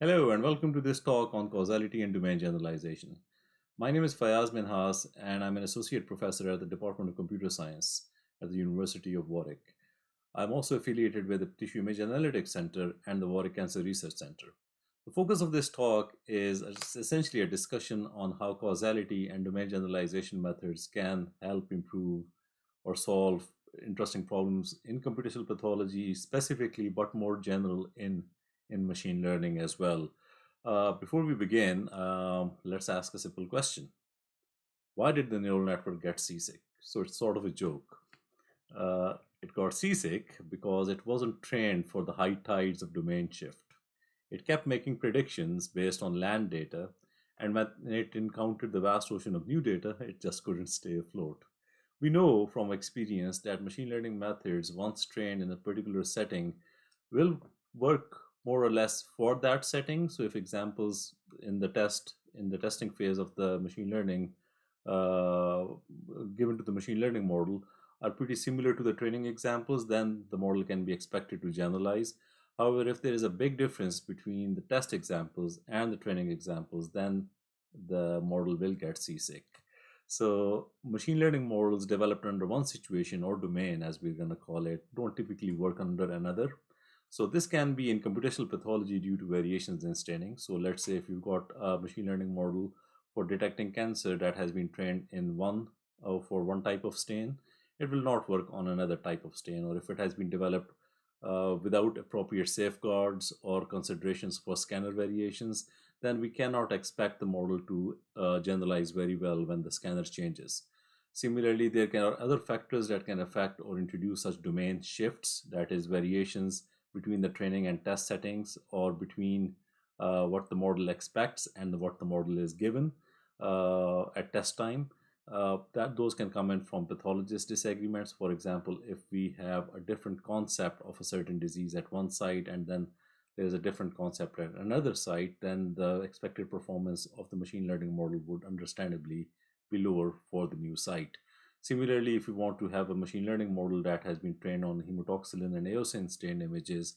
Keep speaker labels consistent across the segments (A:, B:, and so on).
A: Hello and welcome to this talk on causality and domain generalization. My name is Fayaz Minhas and I'm an associate professor at the Department of Computer Science at the University of Warwick. I'm also affiliated with the Tissue Image Analytics Center and the Warwick Cancer Research Center. The focus of this talk is essentially a discussion on how causality and domain generalization methods can help improve or solve interesting problems in computational pathology specifically, but more general in machine learning as well. Before we begin, let's ask a simple question. Why did the neural network get seasick? So it's sort of a joke. It got seasick because it wasn't trained for the high tides of domain shift. It kept making predictions based on land data, and when it encountered the vast ocean of new data, it just couldn't stay afloat. We know from experience that machine learning methods, once trained in a particular setting, will work more or less for that setting. So if examples in the testing phase of the machine learning uh, given to the machine learning model are pretty similar to the training examples, then the model can be expected to generalize. However, if there is a big difference between the test examples and the training examples, then the model will get seasick. So machine learning models developed under one situation or domain, as we're going to call it, don't typically work under another. So this can be in computational pathology due to variations in staining. So let's say if you've got a machine learning model for detecting cancer that has been trained in for one type of stain, it will not work on another type of stain. Or if it has been developed without appropriate safeguards or considerations for scanner variations, then we cannot expect the model to generalize very well when the scanner changes. Similarly, there are other factors that can affect or introduce such domain shifts, that is, variations between the training and test settings, or between what the model expects and what the model is given at test time. That those can come in from pathologist disagreements. For example, if we have a different concept of a certain disease at one site and then there's a different concept at another site, then the expected performance of the machine learning model would understandably be lower for the new site. Similarly, if you want to have a machine learning model that has been trained on hematoxylin and eosin stained images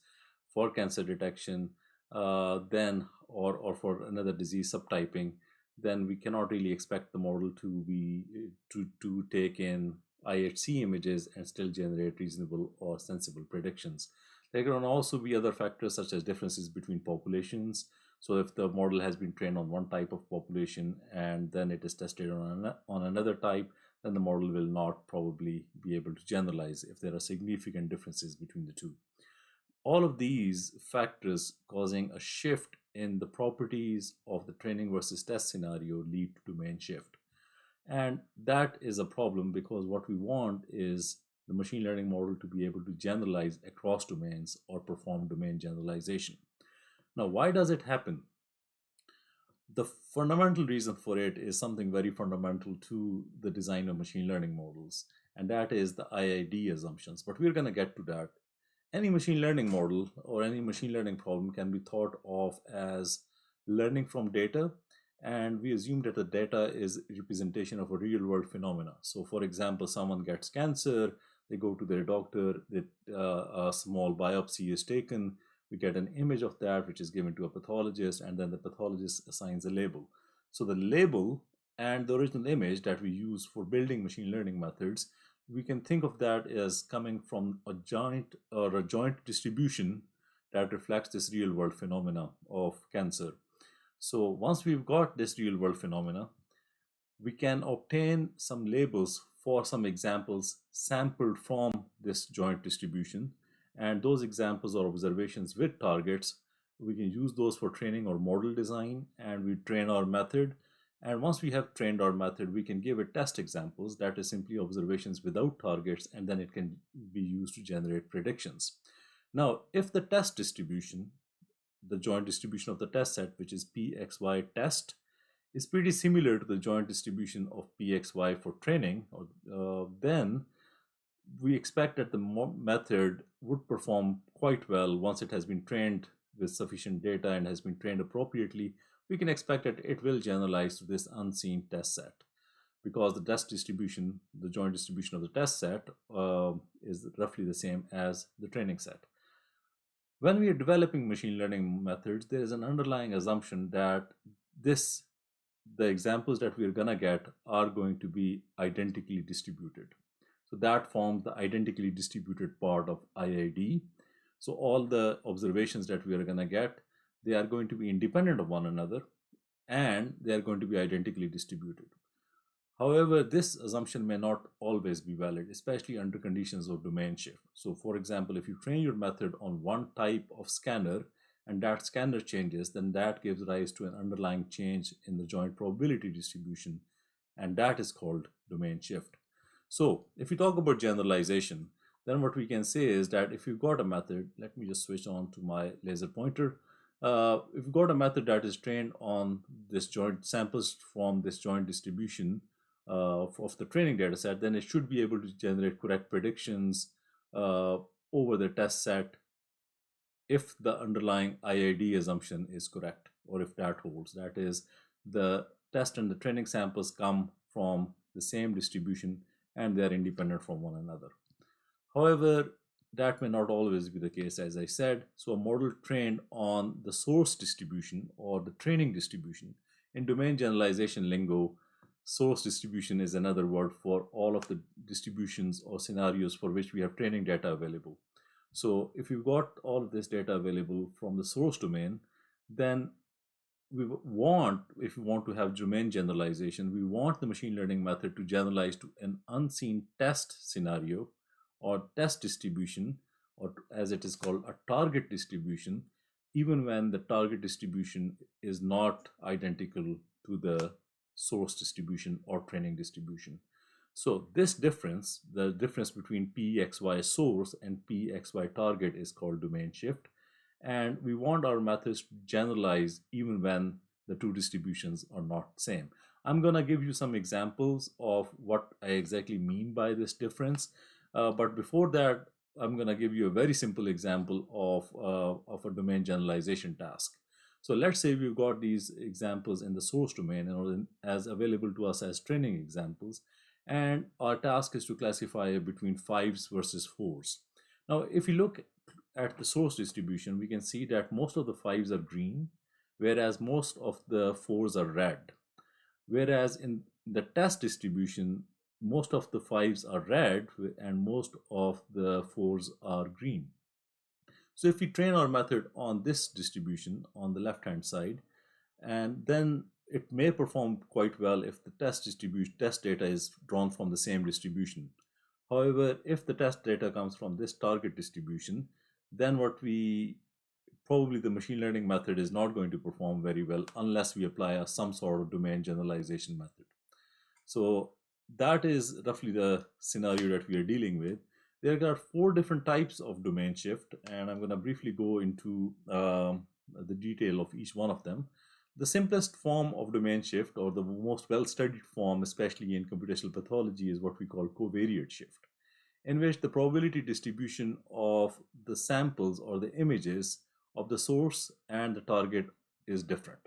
A: for cancer detection, or for another disease subtyping, then we cannot really expect the model to take in IHC images and still generate reasonable or sensible predictions. There can also be other factors such as differences between populations. So if the model has been trained on one type of population and then it is tested on another type, then the model will not probably be able to generalize if there are significant differences between the two. All of these factors causing a shift in the properties of the training versus test scenario lead to domain shift. And that is a problem because what we want is the machine learning model to be able to generalize across domains or perform domain generalization. Now, why does it happen? The fundamental reason for it is something very fundamental to the design of machine learning models, and that is the IID assumptions. But we're going to get to that. Any machine learning model or any machine learning problem can be thought of as learning from data, and we assume that the data is a representation of a real world phenomena. So for example, someone gets cancer, they go to their doctor, a small biopsy is taken, we get an image of that which is given to a pathologist, and then the pathologist assigns a label. So the label and the original image that we use for building machine learning methods, we can think of that as coming from a joint distribution that reflects this real world phenomena of cancer. So once we've got this real world phenomena, we can obtain some labels for some examples sampled from this joint distribution. And those examples or observations with targets, we can use those for training or model design, and we train our method. And once we have trained our method, we can give it test examples, that is simply observations without targets, and then it can be used to generate predictions. Now, if the test distribution, the joint distribution of the test set, which is PXY test, is pretty similar to the joint distribution of PXY for training, then we expect that the method would perform quite well once it has been trained with sufficient data and has been trained appropriately. We can expect that it will generalize to this unseen test set because the test distribution, the joint distribution of the test set, is roughly the same as the training set. When we are developing machine learning methods, there is an underlying assumption that this the examples that we're going to get are going to be identically distributed. So that forms the identically distributed part of IID. So all the observations that we are going to get, they are going to be independent of one another and they are going to be identically distributed. However, this assumption may not always be valid, especially under conditions of domain shift. So, for example, if you train your method on one type of scanner and that scanner changes, then that gives rise to an underlying change in the joint probability distribution, and that is called domain shift. So, if we talk about generalization, then what we can say is that if you've got a method, let me just switch on to my laser pointer. If you've got a method that is trained on this joint samples from this joint distribution, of the training data set, then it should be able to generate correct predictions uh, over the test set if the underlying IID assumption is correct or if that holds. That is, the test and the training samples come from the same distribution and they are independent from one another. However, that may not always be the case, as I said. So, a model trained on the source distribution or the training distribution, in domain generalization lingo, source distribution is another word for all of the distributions or scenarios for which we have training data available. So, if you've got all of this data available from the source domain, then if we want to have domain generalization, we want the machine learning method to generalize to an unseen test scenario or test distribution, or as it is called, a target distribution, even when the target distribution is not identical to the source distribution or training distribution. So this difference, the difference between PXY source and PXY target, is called domain shift. And we want our methods to generalize even when the two distributions are not same. I'm going to give you some examples of what I exactly mean by this difference. But before that, I'm going to give you a very simple example of a domain generalization task. So let's say we've got these examples in the source domain and as available to us as training examples. And our task is to classify between fives versus fours. Now, if you look at the source distribution, we can see that most of the fives are green, whereas most of the fours are red. Whereas in the test distribution, most of the fives are red and most of the fours are green. So if we train our method on this distribution on the left hand side, and then it may perform quite well if the test data is drawn from the same distribution. However, if the test data comes from this target distribution, then probably the machine learning method is not going to perform very well unless we apply some sort of domain generalization method. So that is roughly the scenario that we are dealing with. There are four different types of domain shift, and I'm going to briefly go into the detail of each one of them. The simplest form of domain shift, or the most well-studied form, especially in computational pathology, is what we call covariate shift, in which the probability distribution of the samples or the images of the source and the target is different.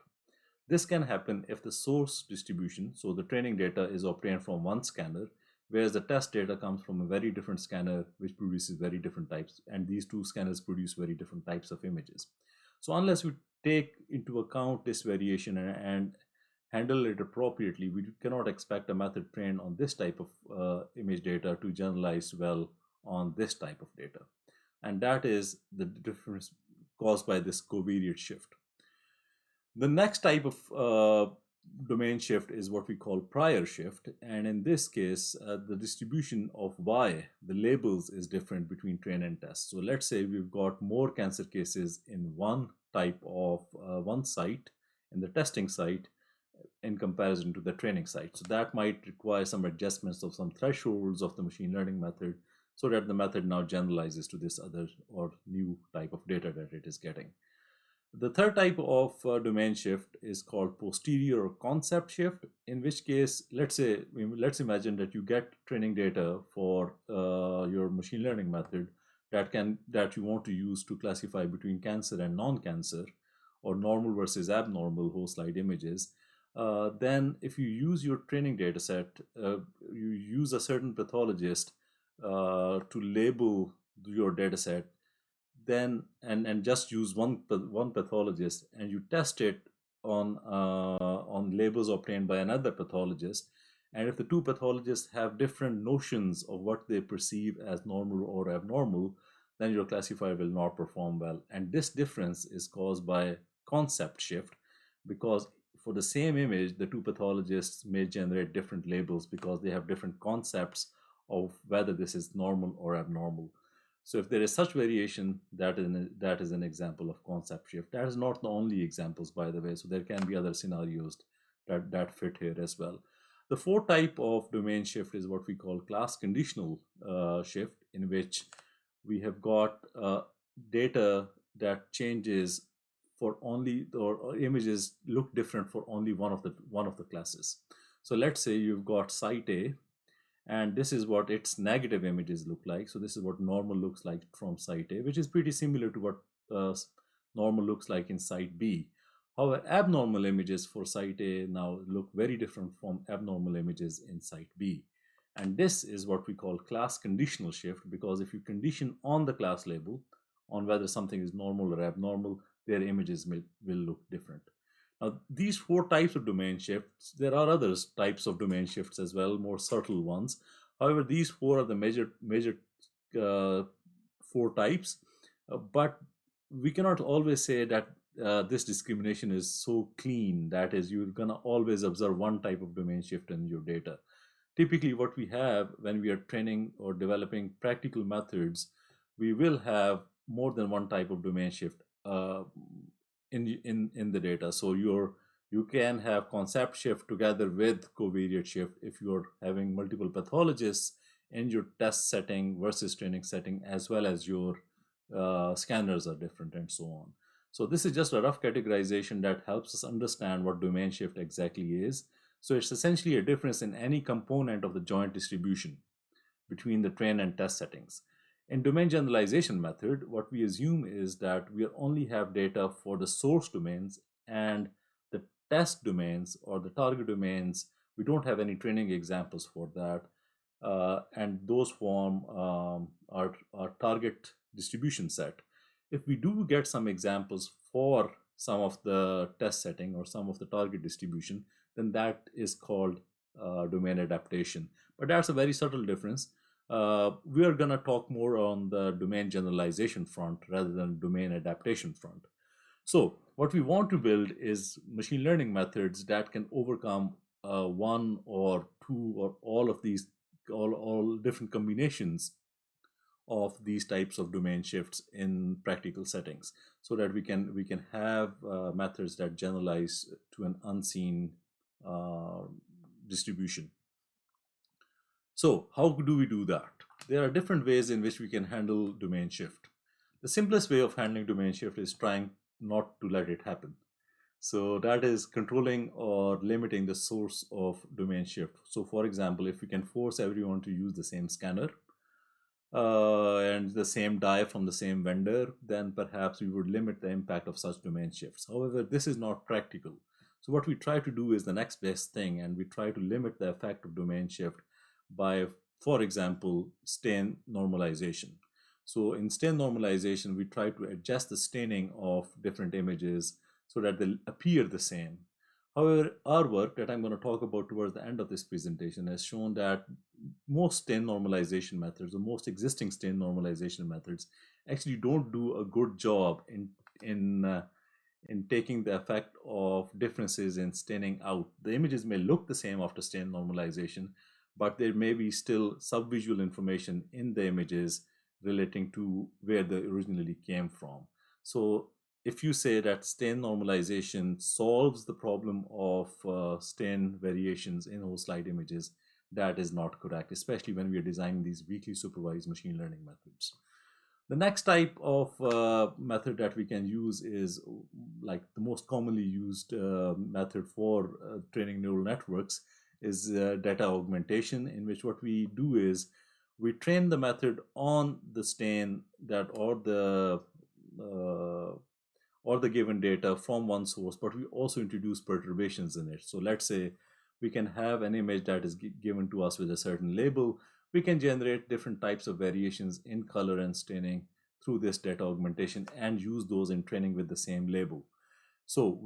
A: This can happen if the source distribution, so the training data, is obtained from one scanner, whereas the test data comes from a very different scanner which produces very different types, and these two scanners produce very different types of images. So unless we take into account this variation and handle it appropriately, we cannot expect a method trained on this type of image data to generalize well on this type of data. And that is the difference caused by this covariate shift. The next type of domain shift is what we call prior shift. And in this case, the distribution of Y, the labels, is different between train and test. So let's say we've got more cancer cases in one type of one site, in the testing site, in comparison to the training site. So that might require some adjustments of some thresholds of the machine learning method so that the method now generalizes to this other or new type of data that it is getting. The third type of domain shift is called posterior or concept shift, in which case, let's imagine that you get training data for your machine learning method that you want to use to classify between cancer and non-cancer, or normal versus abnormal whole slide images. Then if you use your training data set, you use a certain pathologist to label your data set, then and just use one pathologist, and you test it on labels obtained by another pathologist, and if the two pathologists have different notions of what they perceive as normal or abnormal, then your classifier will not perform well. And this difference is caused by concept shift, because for the same image, the two pathologists may generate different labels because they have different concepts of whether this is normal or abnormal. So if there is such variation, that is an example of concept shift. That is not the only examples, by the way. So there can be other scenarios that fit here as well. The fourth type of domain shift is what we call class conditional shift, in which we have got data that changes for only, or images look different for only one of the classes. So let's say you've got site A, and this is what its negative images look like. So this is what normal looks like from site A, which is pretty similar to what normal looks like in site B. However, abnormal images for site A now look very different from abnormal images in site B. And this is what we call class conditional shift, because if you condition on the class label on whether something is normal or abnormal, their images will look different. Now, these four types of domain shifts, there are other types of domain shifts as well, more subtle ones. However, these four are the major uh, four types. But we cannot always say that this discrimination is so clean. That is, you're gonna always observe one type of domain shift in your data. Typically, what we have when we are training or developing practical methods, we will have more than one type of domain shift in the data. So you can have concept shift together with covariate shift if you're having multiple pathologists in your test setting versus training setting, as well as your scanners are different and so on. So this is just a rough categorization that helps us understand what domain shift exactly is. So it's essentially a difference in any component of the joint distribution between the train and test settings. In domain generalization method, what we assume is that we only have data for the source domains, and the test domains or the target domains, we don't have any training examples for that. And those form our target distribution set. If we do get some examples for some of the test setting or some of the target distribution, then that is called domain adaptation. But that's a very subtle difference. We are going to talk more on the domain generalization front rather than domain adaptation front. So what we want to build is machine learning methods that can overcome one or two or all of these, all different combinations of these types of domain shifts in practical settings, so that we can have methods that generalize to an unseen uh, distribution. So how do we do that? There are different ways in which we can handle domain shift. The simplest way of handling domain shift is trying not to let it happen. So that is controlling or limiting the source of domain shift. So for example, if we can force everyone to use the same scanner and the same die from the same vendor, then perhaps we would limit the impact of such domain shifts. However, this is not practical. So what we try to do is the next best thing, and we try to limit the effect of domain shift by, for example, stain normalization. So in stain normalization, we try to adjust the staining of different images so that they appear the same. However, our work that I'm going to talk about towards the end of this presentation has shown that most stain normalization methods, or most existing stain normalization methods, actually don't do a good job in taking the effect of differences in staining out. The images may look the same after stain normalization, but there may be still subvisual information in the images relating to where they originally came from. So if you say that stain normalization solves the problem of stain variations in whole slide images, that is not correct, especially when we are designing these weakly supervised machine learning methods. The next type of method that we can use is like the most commonly used method for training neural networks is data augmentation, in which what we do is we train the method on the stain that uh, or the given data from one source, but we also introduce perturbations in it. So let's say we can have an image that is given to us with a certain label. We can generate different types of variations in color and staining through this data augmentation and use those in training with the same label. So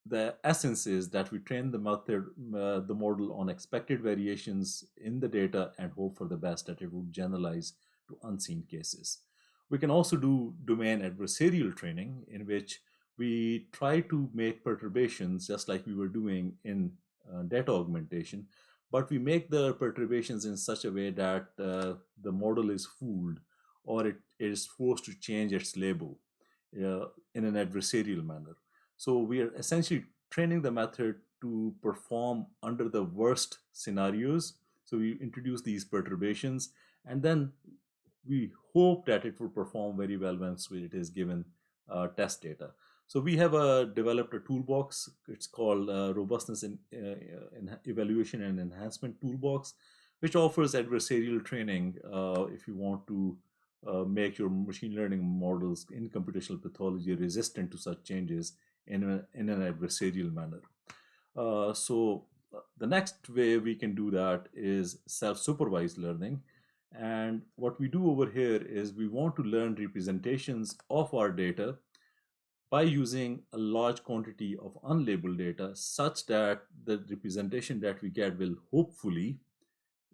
A: the essence is that we train the model on expected variations in the data and hope for the best that it would generalize to unseen cases. We can also do domain adversarial training, in which we try to make perturbations just like we were doing in data augmentation, but we make the perturbations in such a way that the model is fooled, or it is forced to change its label in an adversarial manner. So we are essentially training the method to perform under the worst scenarios. So we introduce these perturbations, and then we hope that it will perform very well once it is given test data. So we have developed a toolbox. It's called Robustness in Evaluation and Enhancement Toolbox, which offers adversarial training if you want to make your machine learning models in computational pathology resistant to such changes in an adversarial manner. The next way we can do that is self-supervised learning. And what we do over here is we want to learn representations of our data by using a large quantity of unlabeled data, such that the representation that we get will hopefully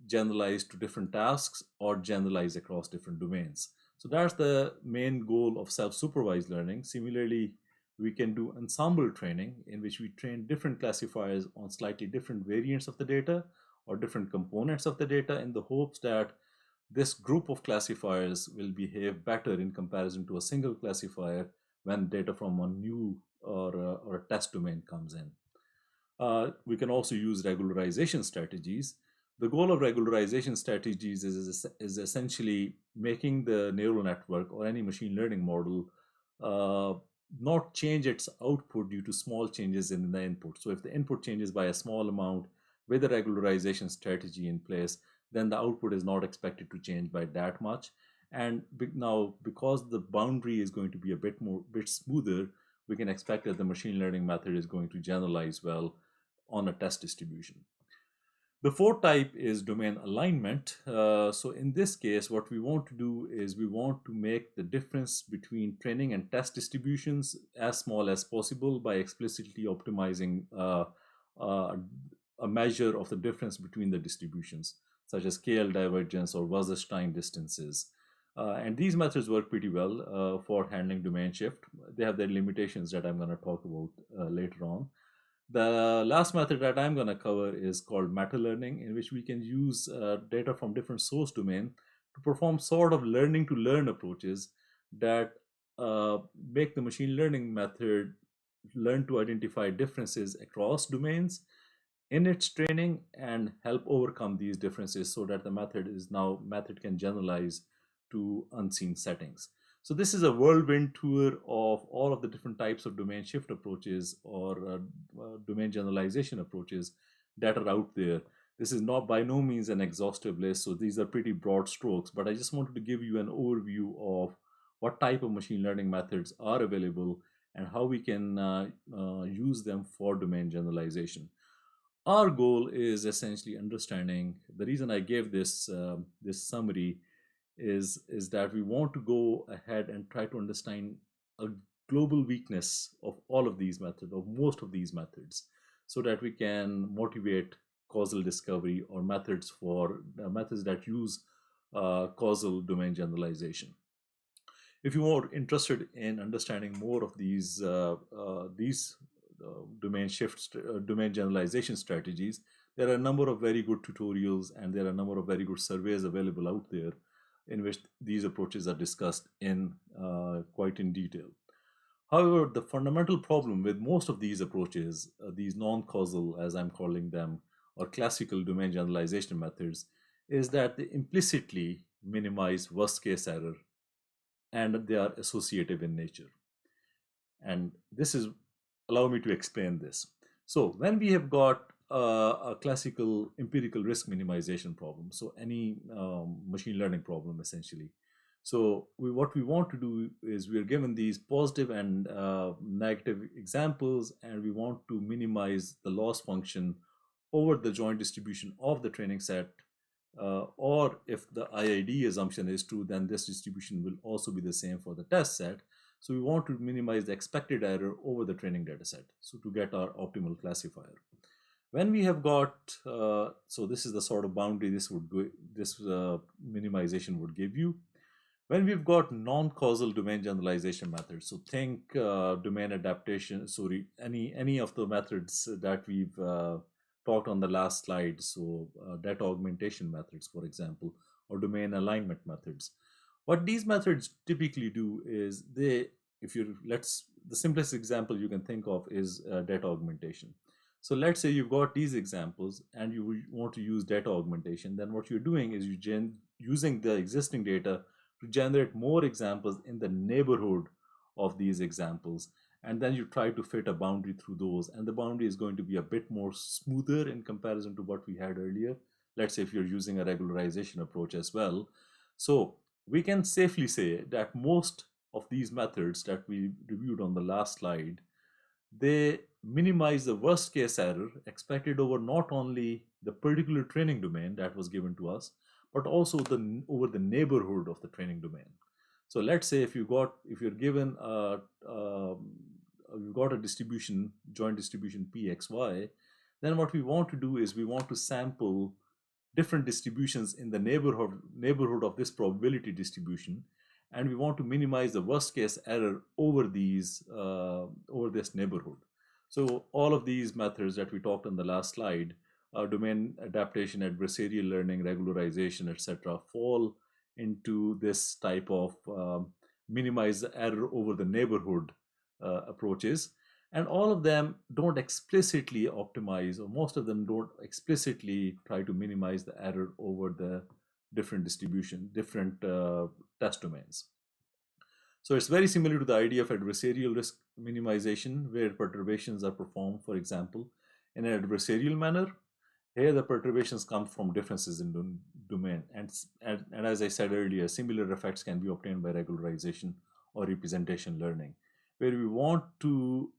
A: generalize to different tasks or generalize across different domains. So that's the main goal of self-supervised learning. Similarly, we can do ensemble training, in which we train different classifiers on slightly different variants of the data or different components of the data, in the hopes that this group of classifiers will behave better in comparison to a single classifier when data from a new or a test domain comes in. We can also use regularization strategies. The goal of regularization strategies is essentially making the neural network or any machine learning model not change its output due to small changes in the input. So if the input changes by a small amount with a regularization strategy in place, then the output is not expected to change by that much. And now, because the boundary is going to be a bit smoother, we can expect that the machine learning method is going to generalize well on a test distribution. The fourth type is domain alignment. So in this case, what we want to do is we want to make the difference between training and test distributions as small as possible by explicitly optimizing a measure of the difference between the distributions, such as KL divergence or Wasserstein distances. And these methods work pretty well for handling domain shift. They have their limitations that I'm going to talk about later on. The last method that I'm going to cover is called meta-learning, in which we can use data from different source domain to perform sort of learning to learn approaches that make the machine learning method learn to identify differences across domains in its training and help overcome these differences, so that the method can generalize to unseen settings. So this is a whirlwind tour of all of the different types of domain shift approaches or domain generalization approaches that are out there. This is not by no means an exhaustive list, so these are pretty broad strokes, but I just wanted to give you an overview of what type of machine learning methods are available and how we can use them for domain generalization. Our goal is essentially understanding. The reason I gave this summary is that we want to go ahead and try to understand a global weakness of all of these methods, of most of these methods, so that we can motivate causal discovery or methods that use causal domain generalization. If you are interested in understanding more of these domain generalization strategies, there are a number of very good tutorials and there are a number of very good surveys available out there in which these approaches are discussed in quite in detail. However, the fundamental problem with most of these approaches, these non-causal, as I'm calling them, or classical domain generalization methods, is that they implicitly minimize worst-case error and they are associative in nature. And allow me to explain this. So when we have got a classical empirical risk minimization problem, so any machine learning problem essentially. So what we want to do is we are given these positive and negative examples, and we want to minimize the loss function over the joint distribution of the training set or if the IID assumption is true, then this distribution will also be the same for the test set. So we want to minimize the expected error over the training data set, so to get our optimal classifier. When we have got, so this is the sort of boundary this minimization would give you. When we've got non-causal domain generalization methods, so think domain adaptation, sorry, any of the methods that we've talked on the last slide, so data augmentation methods, for example, or domain alignment methods. What these methods typically do is if you let's the simplest example you can think of is data augmentation. So let's say you've got these examples and you want to use data augmentation. Then what you're doing is using the existing data to generate more examples in the neighborhood of these examples. And then you try to fit a boundary through those. And the boundary is going to be a bit more smoother in comparison to what we had earlier. Let's say if you're using a regularization approach as well. So we can safely say that most of these methods that we reviewed on the last slide, they minimize the worst case error expected over not only the particular training domain that was given to us, but also over the neighborhood of the training domain. So let's say if you're given you've got a distribution, joint distribution pxy, then what we want to do is we want to sample different distributions in the neighborhood of this probability distribution, and we want to minimize the worst case error over this neighborhood. So all of these methods that we talked on the last slide, domain adaptation, adversarial learning, regularization, etc., fall into this type of minimize the error over the neighborhood approaches. And all of them don't explicitly optimize, or most of them don't explicitly try to minimize the error over the different test domains. So it's very similar to the idea of adversarial risk minimization, where perturbations are performed, for example, in an adversarial manner. Here, the perturbations come from differences in domain. And as I said earlier, similar effects can be obtained by regularization or representation learning, where we want to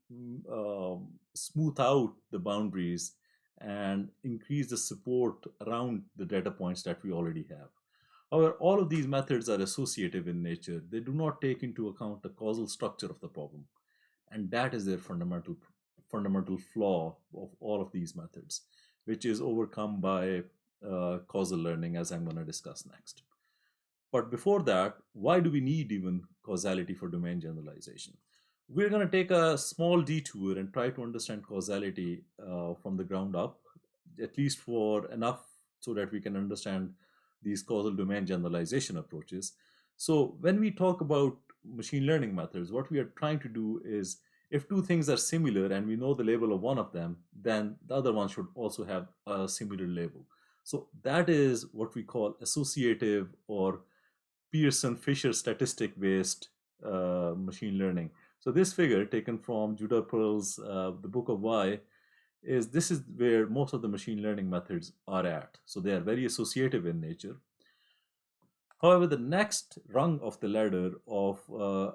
A: smooth out the boundaries and increase the support around the data points that we already have. However, all of these methods are associative in nature. They do not take into account the causal structure of the problem. And that is their fundamental flaw of all of these methods, which is overcome by causal learning, as I'm going to discuss next. But before that, why do we need even causality for domain generalization? We're going to take a small detour and try to understand causality from the ground up, at least for enough so that we can understand these causal domain generalization approaches. So when we talk about machine learning methods, what we are trying to do is, if two things are similar and we know the label of one of them, then the other one should also have a similar label. So that is what we call associative or Pearson-Fisher statistic-based machine learning. So this figure, taken from Judah Pearl's The Book of Why, this is where most of the machine learning methods are at. So they are very associative in nature. However, the next rung of the ladder of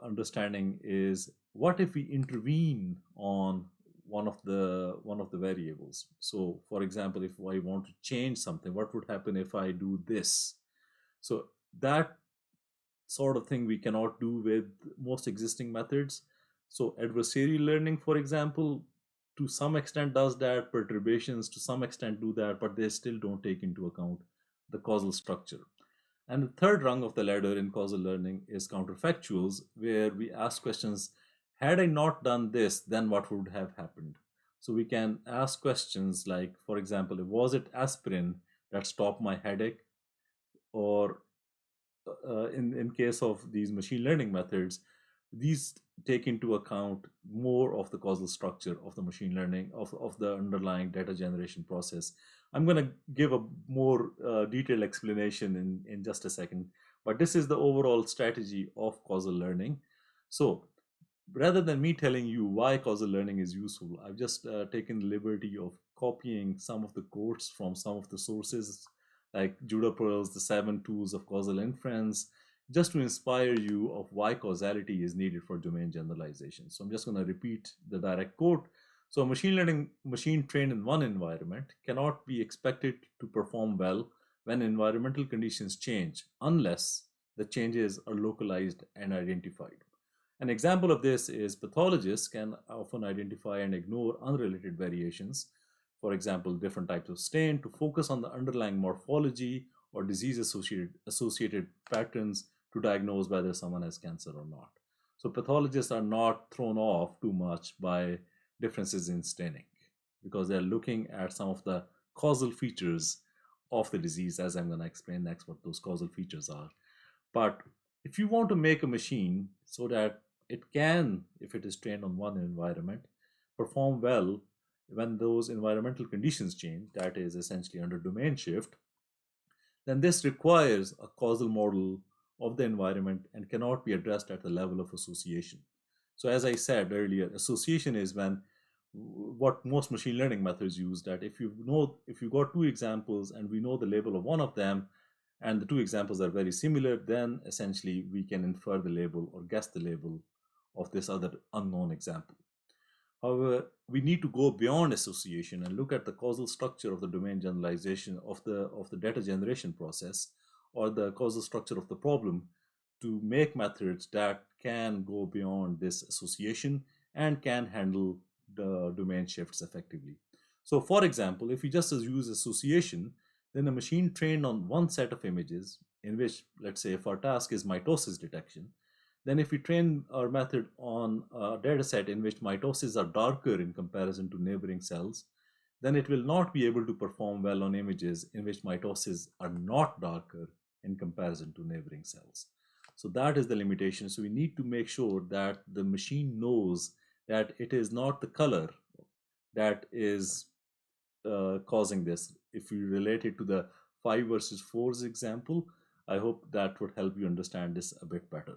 A: understanding is, what if we intervene on one of the variables? So, for example, if I want to change something, what would happen if I do this? So that sort of thing we cannot do with most existing methods. So adversarial learning, for example, to some extent does that. Perturbations to some extent do that, but they still don't take into account the causal structure. And the third rung of the ladder in causal learning is counterfactuals, where we ask questions: had I not done this, then what would have happened? So we can ask questions like, for example, was it aspirin that stopped my headache? Or in case of these machine learning methods, these take into account more of the causal structure of the machine learning, of the underlying data generation process. I'm going to give a more detailed explanation in just a second, but this is the overall strategy of causal learning. So rather than me telling you why causal learning is useful, I've just taken the liberty of copying some of the quotes from some of the sources, like Judah Pearl's The 7 Tools of Causal Inference, just to inspire you of why causality is needed for domain generalization. So I'm just going to repeat the direct quote. So a machine learning machine trained in one environment cannot be expected to perform well when environmental conditions change unless the changes are localized and identified. An example of this is pathologists can often identify and ignore unrelated variations, for example, different types of stain, to focus on the underlying morphology or disease associated patterns to diagnose whether someone has cancer or not. So pathologists are not thrown off too much by differences in staining because they're looking at some of the causal features of the disease, as I'm going to explain next what those causal features are. But if you want to make a machine so that it can, if it is trained on one environment, perform well when those environmental conditions change, that is essentially under domain shift, then this requires a causal model of the environment and cannot be addressed at the level of association. So as I said earlier, association is when what most machine learning methods use, that if you got two examples and we know the label of one of them and the two examples are very similar, then essentially we can infer the label or guess the label of this other unknown example. However, we need to go beyond association and look at the causal structure of the domain generalization of the data generation process, or the causal structure of the problem, to make methods that can go beyond this association and can handle the domain shifts effectively. So for example, if we just use association, then a machine trained on one set of images, in which, let's say, if our task is mitosis detection, then if we train our method on a data set in which mitoses are darker in comparison to neighboring cells, then it will not be able to perform well on images in which mitoses are not darker in comparison to neighboring cells. So that is the limitation. So we need to make sure that the machine knows that it is not the color that is causing this. If you relate it to the 5 versus 4's example, I hope that would help you understand this a bit better.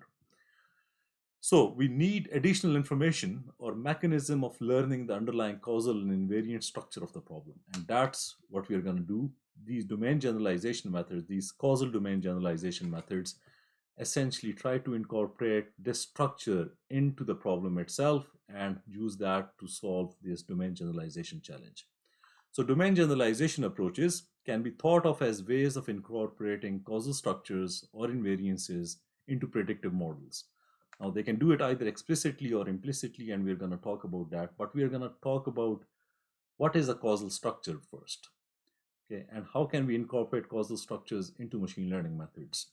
A: So we need additional information or mechanism of learning the underlying causal and invariant structure of the problem. And that's what we're going to do. These domain generalization methods, these causal domain generalization methods, essentially try to incorporate this structure into the problem itself and use that to solve this domain generalization challenge. So domain generalization approaches can be thought of as ways of incorporating causal structures or invariances into predictive models. Now they can do it either explicitly or implicitly, and we're going to talk about that, but we are going to talk about what is a causal structure first, okay, and how can we incorporate causal structures into machine learning methods.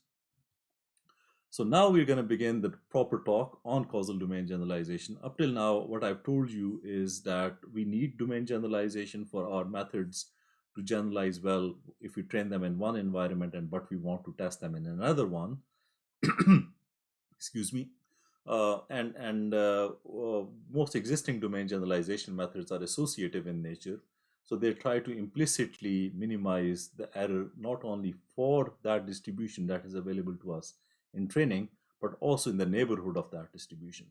A: So now we're going to begin the proper talk on causal domain generalization. Up till now, what I've told you is that we need domain generalization for our methods to generalize well if we train them in one environment but we want to test them in another one. Excuse me. Most existing domain generalization methods are associative in nature. So they try to implicitly minimize the error not only for that distribution that is available to us in training, but also in the neighborhood of that distribution.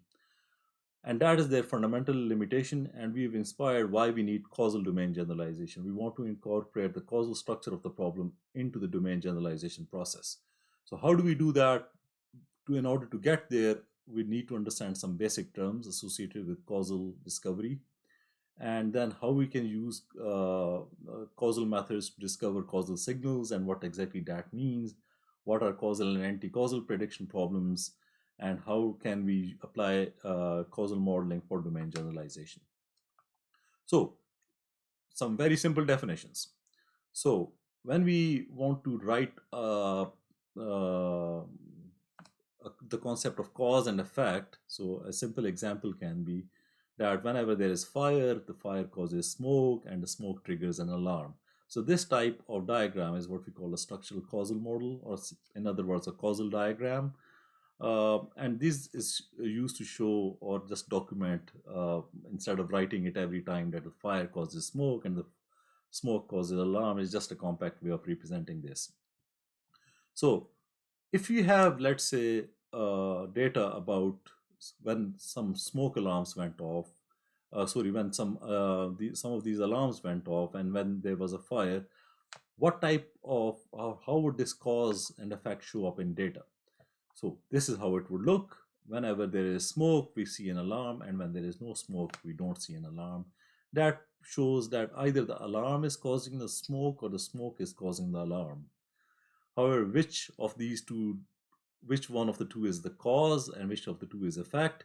A: And that is their fundamental limitation, and we've inspired why we need causal domain generalization. We want to incorporate the causal structure of the problem into the domain generalization process. So how do we do that? In order to get there, we need to understand some basic terms associated with causal discovery, and then how we can use causal methods to discover causal signals and what exactly that means, what are causal and anti-causal prediction problems, and how can we apply causal modeling for domain generalization. So some very simple definitions. So when we want to write the concept of cause and effect, so a simple example can be that whenever there is fire, the fire causes smoke and the smoke triggers an alarm. So this type of diagram is what we call a structural causal model, or in other words, a causal diagram. And this is used to show or just document, instead of writing it every time that the fire causes smoke and the smoke causes alarm, is just a compact way of representing this. So if you have, let's say, data about when some smoke alarms went off, when some of these alarms went off, and when there was a fire, what type of how would this cause and effect show up in data? So this is how it would look. Whenever there is smoke, we see an alarm, and when there is no smoke, we don't see an alarm. That shows that either the alarm is causing the smoke or the smoke is causing the alarm. However, which one of the two is the cause and which of the two is effect?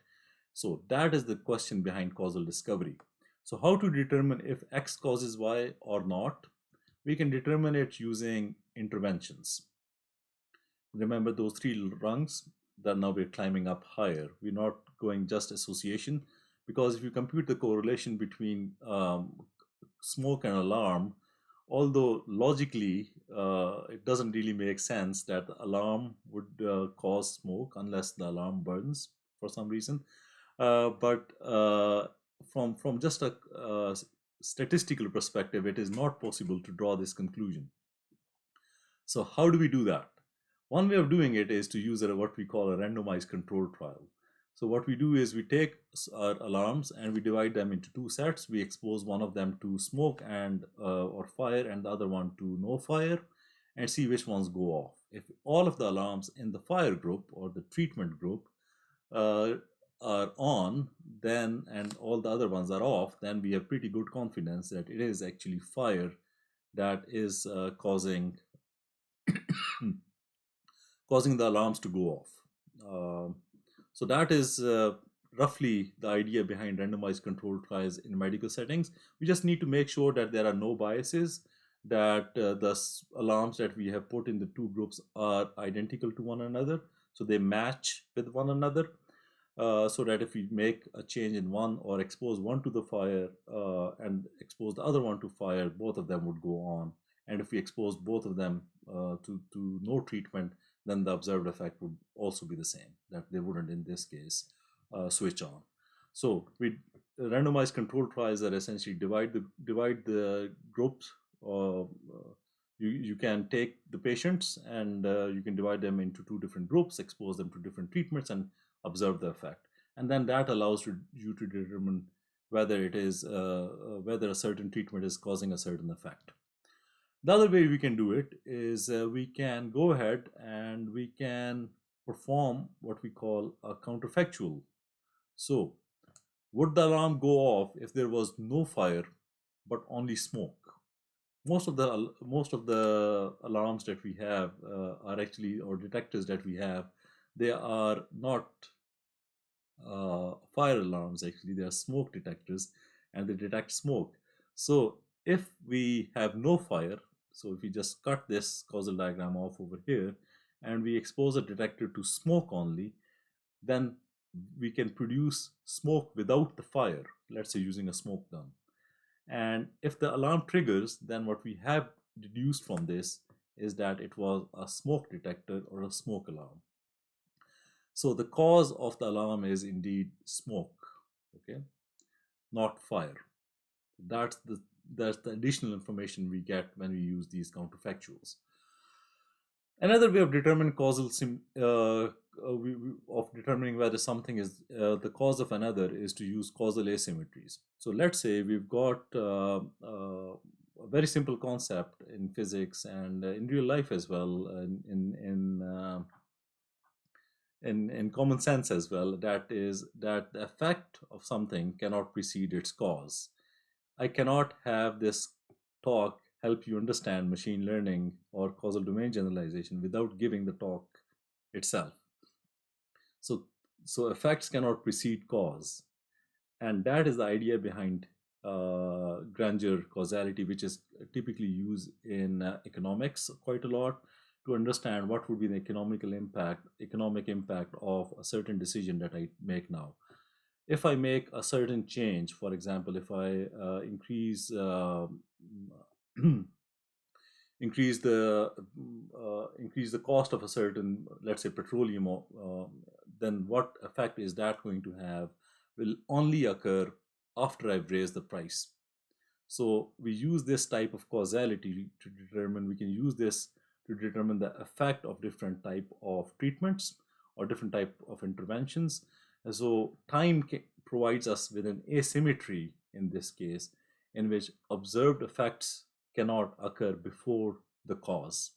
A: So that is the question behind causal discovery. So how to determine if X causes Y or not? We can determine it using interventions. Remember those three rungs that now we're climbing up higher. We're not going just association, because if you compute the correlation between smoke and alarm, although logically it doesn't really make sense that the alarm would cause smoke unless the alarm burns for some reason. But from just a statistical perspective, it is not possible to draw this conclusion. So how do we do that? One way of doing it is to use what we call a randomized control trial. So what we do is we take our alarms and we divide them into two sets. We expose one of them to smoke and or fire, and the other one to no fire, and see which ones go off. If all of the alarms in the fire group or the treatment group uh, are on, then and all the other ones are off, then we have pretty good confidence that it is actually fire that is causing the alarms to go off. So that is roughly the idea behind randomized controlled trials in medical settings. We just need to make sure that there are no biases, that the alarms that we have put in the two groups are identical to one another, so they match with one another. So that if we make a change in one or expose one to the fire and expose the other one to fire, both of them would go on. And if we expose both of them to no treatment, then the observed effect would also be the same, that they wouldn't in this case switch on. So we randomized control trials are essentially divide the groups. You can take the patients and you can divide them into two different groups, expose them to different treatments, and observe the effect. And then that allows you to determine whether it is whether a certain treatment is causing a certain effect. The other way we can do it is we can go ahead and we can perform what we call a counterfactual. So, would the alarm go off if there was no fire but only smoke? Most of the alarms that we have are actually, or detectors that we have, they are not fire alarms. Actually, they are smoke detectors, and they detect smoke. So if we have no fire, so if we just cut this causal diagram off over here and we expose a detector to smoke only, then we can produce smoke without the fire, let's say using a smoke gun. And if the alarm triggers, then what we have deduced from this is that it was a smoke detector or a smoke alarm. So the cause of the alarm is indeed smoke, okay, not fire. That's the additional information we get when we use these counterfactuals. Another way of determining of determining whether something is the cause of another is to use causal asymmetries. So let's say we've got a very simple concept in physics and in real life as well, in common sense as well, that is that the effect of something cannot precede its cause. I cannot have this talk help you understand machine learning or causal domain generalization without giving the talk itself. So, so effects cannot precede cause, and that is the idea behind grandeur causality, which is typically used in economics quite a lot to understand what would be the economic impact of a certain decision that I make now. If I make a certain change, for example, if I increase the cost of a certain, let's say, petroleum, then what effect is that going to have will only occur after I've raised the price. So we use this type of causality to determine, we can use this to determine the effect of different type of treatments or different type of interventions. And so time provides us with an asymmetry in this case, in which observed effects cannot occur before the cause.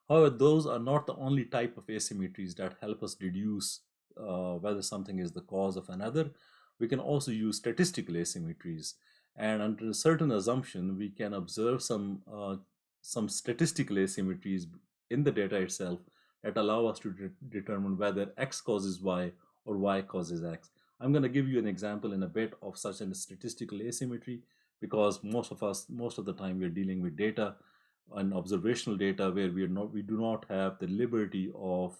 A: However, those are not the only type of asymmetries that help us deduce whether something is the cause of another. We can also use statistical asymmetries, and under a certain assumption, we can observe some some statistical asymmetries in the data itself that allow us to determine whether X causes Y or Y causes X. I'm going to give you an example in a bit of such a statistical asymmetry, because most of the time, we're dealing with data and observational data where we do not have the liberty of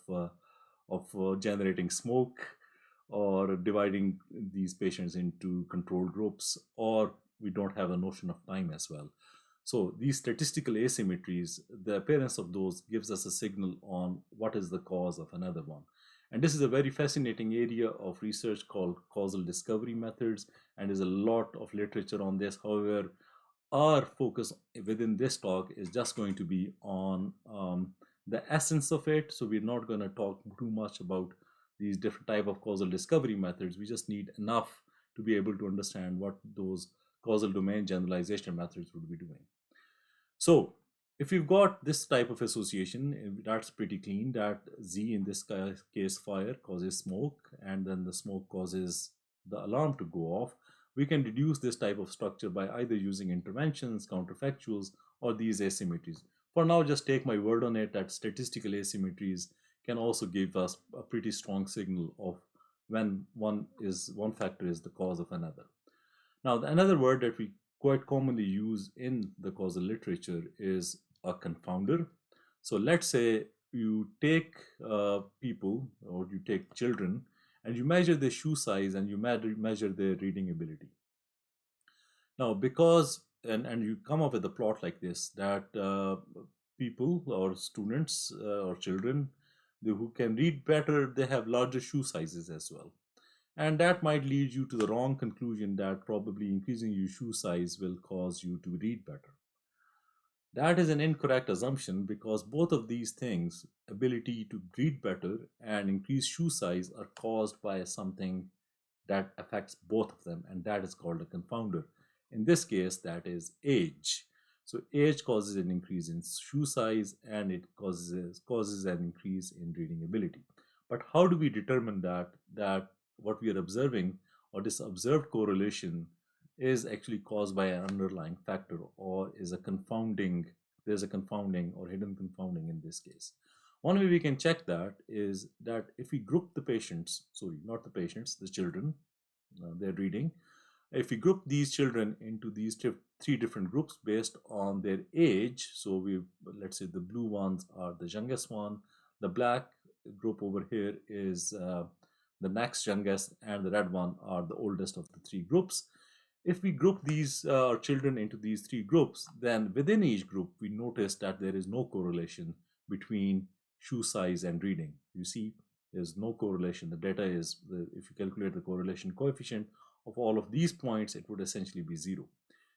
A: generating smoke or dividing these patients into control groups, or we don't have a notion of time as well. So these statistical asymmetries, the appearance of those gives us a signal on what is the cause of another one. And this is a very fascinating area of research called causal discovery methods, and there's a lot of literature on this. However, our focus within this talk is just going to be on the essence of it. So we're not going to talk too much about these different type of causal discovery methods. We just need enough to be able to understand what those causal domain generalization methods would be doing. So if you've got this type of association, that's pretty clean, that Z in this case fire causes smoke, and then the smoke causes the alarm to go off. We can deduce this type of structure by either using interventions, counterfactuals, or these asymmetries. For now, just take my word on it that statistical asymmetries can also give us a pretty strong signal of when one factor is the cause of another. Now, another word that we quite commonly use in the causal literature is a confounder. So let's say you take people, or you take children, and you measure their shoe size and you measure their reading ability. Now, and you come up with a plot like this, that people or students or children who can read better, they have larger shoe sizes as well. And that might lead you to the wrong conclusion that probably increasing your shoe size will cause you to read better. That is an incorrect assumption, because both of these things, ability to read better and increase shoe size, are caused by something that affects both of them, and that is called a confounder. In this case, that is age. So age causes an increase in shoe size, and it causes an increase in reading ability. But how do we determine that what we are observing, or this observed correlation, is actually caused by an underlying factor, or is a confounding there's a confounding or hidden confounding in this case? One way we can check that is that if we group the patients, sorry, not the patients, the children, they're reading. If we group these children into these three different groups based on their age, so let's say the blue ones are the youngest one, the black group over here is the next youngest, and the red one are the oldest of the three groups. If we group these children into these three groups, then within each group, we notice that there is no correlation between shoe size and reading. You see, there's no correlation. The data is, if you calculate the correlation coefficient of all of these points, it would essentially be zero.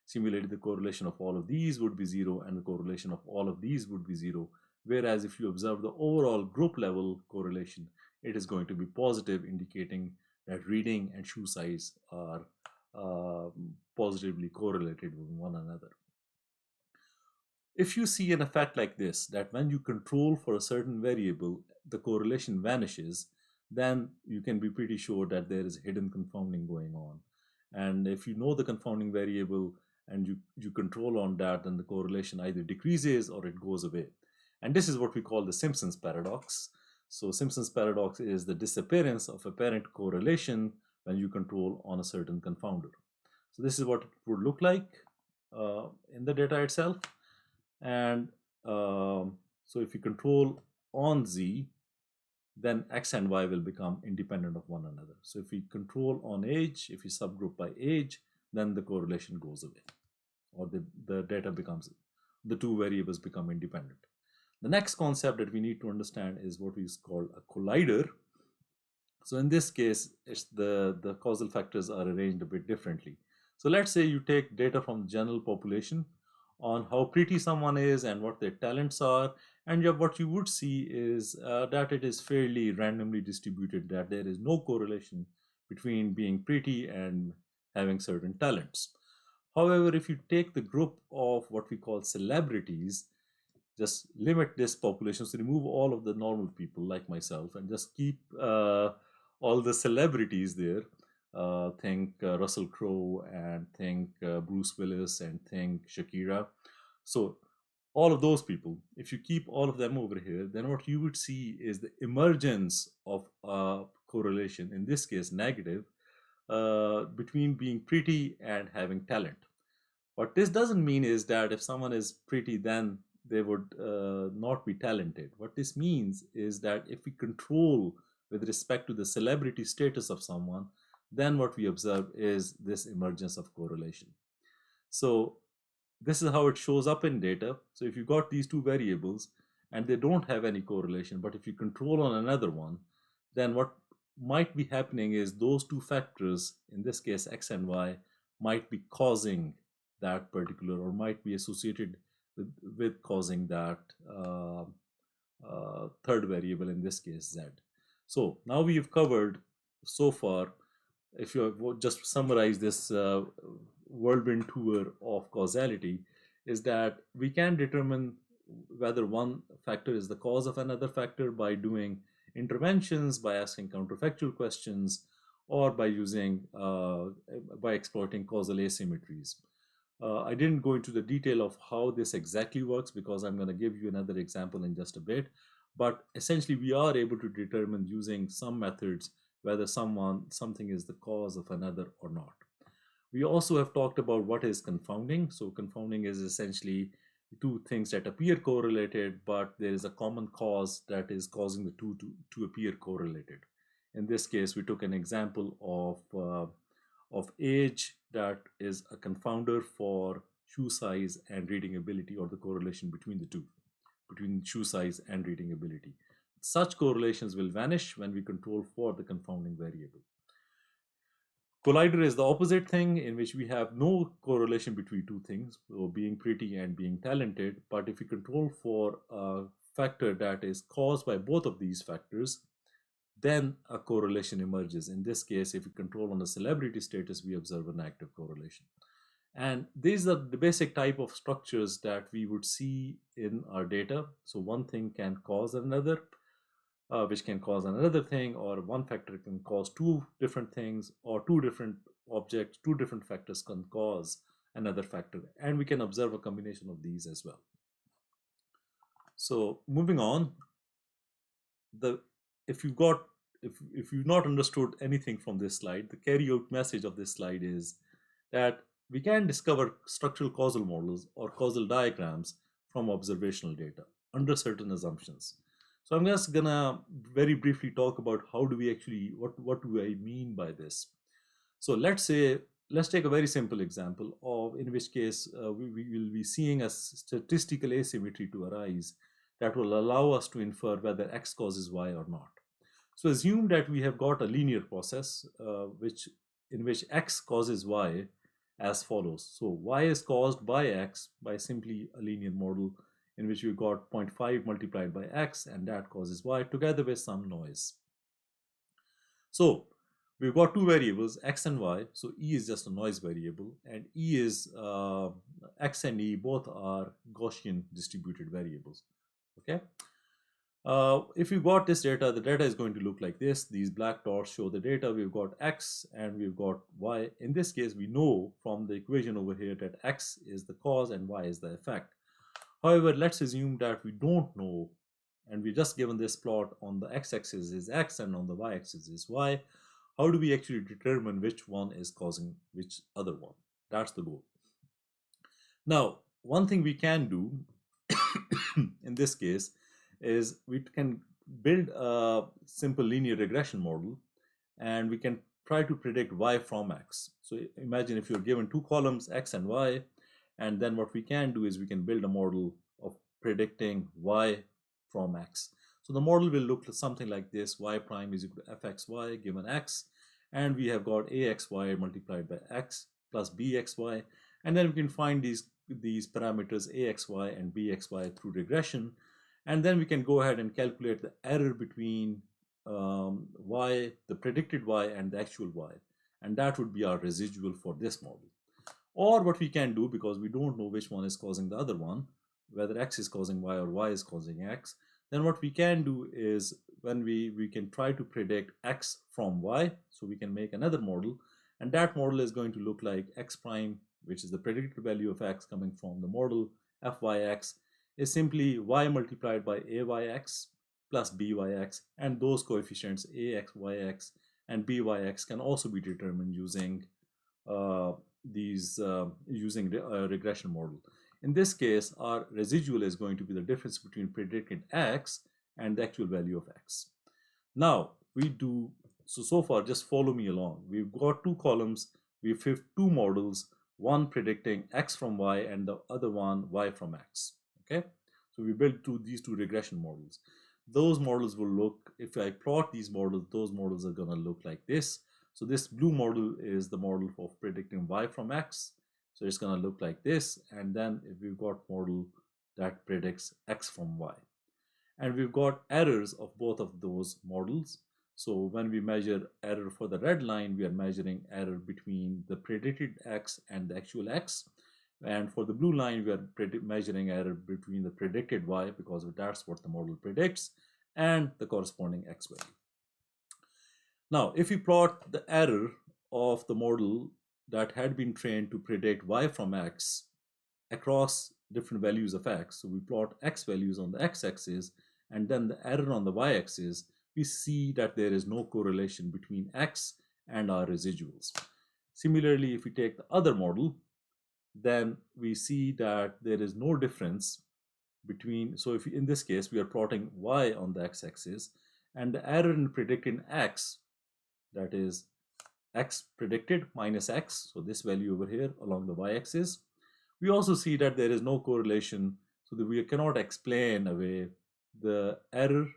A: Similarly, the correlation of all of these would be zero, and the correlation of all of these would be zero. Whereas if you observe the overall group level correlation, it is going to be positive, indicating that reading and shoe size are positively correlated with one another. If you see an effect like this, that when you control for a certain variable, the correlation vanishes, then you can be pretty sure that there is hidden confounding going on. And if you know the confounding variable and you control on that, then the correlation either decreases or it goes away. And this is what we call the Simpson's paradox. So Simpson's paradox is the disappearance of apparent correlation when you control on a certain confounder. So this is what it would look like in the data itself. And so if you control on Z, then X and Y will become independent of one another. So if we control on age, if we subgroup by age, then the correlation goes away, or the data becomes, the two variables become independent. The next concept that we need to understand is what is called a collider. So in this case, it's the causal factors are arranged a bit differently. So let's say you take data from the general population on how pretty someone is and what their talents are, and what you would see is that it is fairly randomly distributed, that there is no correlation between being pretty and having certain talents. However, if you take the group of what we call celebrities, just limit this population, so remove all of the normal people like myself and just keep all the celebrities there. Think Russell Crowe, and think Bruce Willis, and think Shakira. So all of those people, if you keep all of them over here, then what you would see is the emergence of a correlation, in this case negative, between being pretty and having talent. What this doesn't mean is that if someone is pretty, then they would not be talented. What this means is that if we control with respect to the celebrity status of someone, then what we observe is this emergence of correlation. So this is how it shows up in data. So if you got these two variables and they don't have any correlation, but if you control on another one, then what might be happening is those two factors, in this case x and y, might be causing that particular, or might be associated with causing that third variable, in this case z. So now we've covered so far, if you just summarize this whirlwind tour of causality, is that we can determine whether one factor is the cause of another factor by doing interventions, by asking counterfactual questions, or by using by exploiting causal asymmetries. I didn't go into the detail of how this exactly works because I'm going to give you another example in just a bit. But essentially, we are able to determine using some methods whether something is the cause of another or not. We also have talked about what is confounding. So confounding is essentially two things that appear correlated, but there is a common cause that is causing the two to appear correlated. In this case, we took an example of age that is a confounder for shoe size and reading ability, or the correlation between the two, between shoe size and reading ability. Such correlations will vanish when we control for the confounding variable. Collider is the opposite thing, in which we have no correlation between two things, so being pretty and being talented. But if we control for a factor that is caused by both of these factors, then a correlation emerges. In this case, if we control on the celebrity status, we observe an active correlation. And these are the basic type of structures that we would see in our data. So one thing can cause another, which can cause another thing, or one factor can cause two different things, or two different objects, two different factors can cause another factor. And we can observe a combination of these as well. So moving on, the if you got if you've not understood anything from this slide, the carry out message of this slide is that we can discover structural causal models or causal diagrams from observational data under certain assumptions. So I'm just gonna very briefly talk about how do we actually, what do I mean by this. So let's take a very simple example of, in which case we will be seeing a statistical asymmetry to arise that will allow us to infer whether x causes y or not. So assume that we have got a linear process in which x causes y as follows. So y is caused by x by simply a linear model in which we've got 0.5 multiplied by x, and that causes y together with some noise. So we've got two variables, x and y. So e is just a noise variable, and e is x and e both are Gaussian distributed variables. Okay. If you got this data, the data is going to look like this. These black dots show the data. We've got x and we've got y. In this case, we know from the equation over here that x is the cause and y is the effect. However, let's assume that we don't know, and we're just given this plot on the x-axis is x and on the y-axis is y. How do we actually determine which one is causing which other one? That's the goal. Now, one thing we can do in this case is we can build a simple linear regression model, and we can try to predict y from x. So imagine if you're given two columns, x and y, and then what we can do is we can build a model of predicting y from x. So the model will look something like this. Y prime is equal to fxy given x, and we have got axy multiplied by x plus bxy, and then we can find these parameters axy and bxy through regression, and then we can go ahead and calculate the error between y, the predicted y, and the actual y, and that would be our residual for this model. Or what we can do, because we don't know which one is causing the other one, whether x is causing y or y is causing x, then what we can do is when we can try to predict x from y. So we can make another model, and that model is going to look like x prime, which is the predicted value of x coming from the model fyx, is simply y multiplied by ayx plus byx, and those coefficients ax, yx, and byx can also be determined using uh, these using a regression model. In this case, our residual is going to be the difference between predicted x and the actual value of x. Now we do so far. Just follow me along. We've got two columns. We've two models. One predicting x from y and the other one y from x. Okay, so we built these two regression models. Those models will look, if I plot these models, those models are going to look like this. So this blue model is the model of predicting y from x. So it's going to look like this. And then if we've got model that predicts x from y, and we've got errors of both of those models. So when we measure error for the red line, we are measuring error between the predicted x and the actual x. And for the blue line, we are measuring error between the predicted y, because that's what the model predicts, and the corresponding x value. Now, if we plot the error of the model that had been trained to predict y from x across different values of x, so we plot x values on the x-axis and then the error on the y-axis, we see that there is no correlation between x and our residuals. Similarly, if we take the other model, then we see that there is no difference between, so if in this case we are plotting y on the x-axis, and the error in predicting x, that is x predicted minus x, so this value over here along the y-axis, we also see that there is no correlation, so that we cannot explain away the error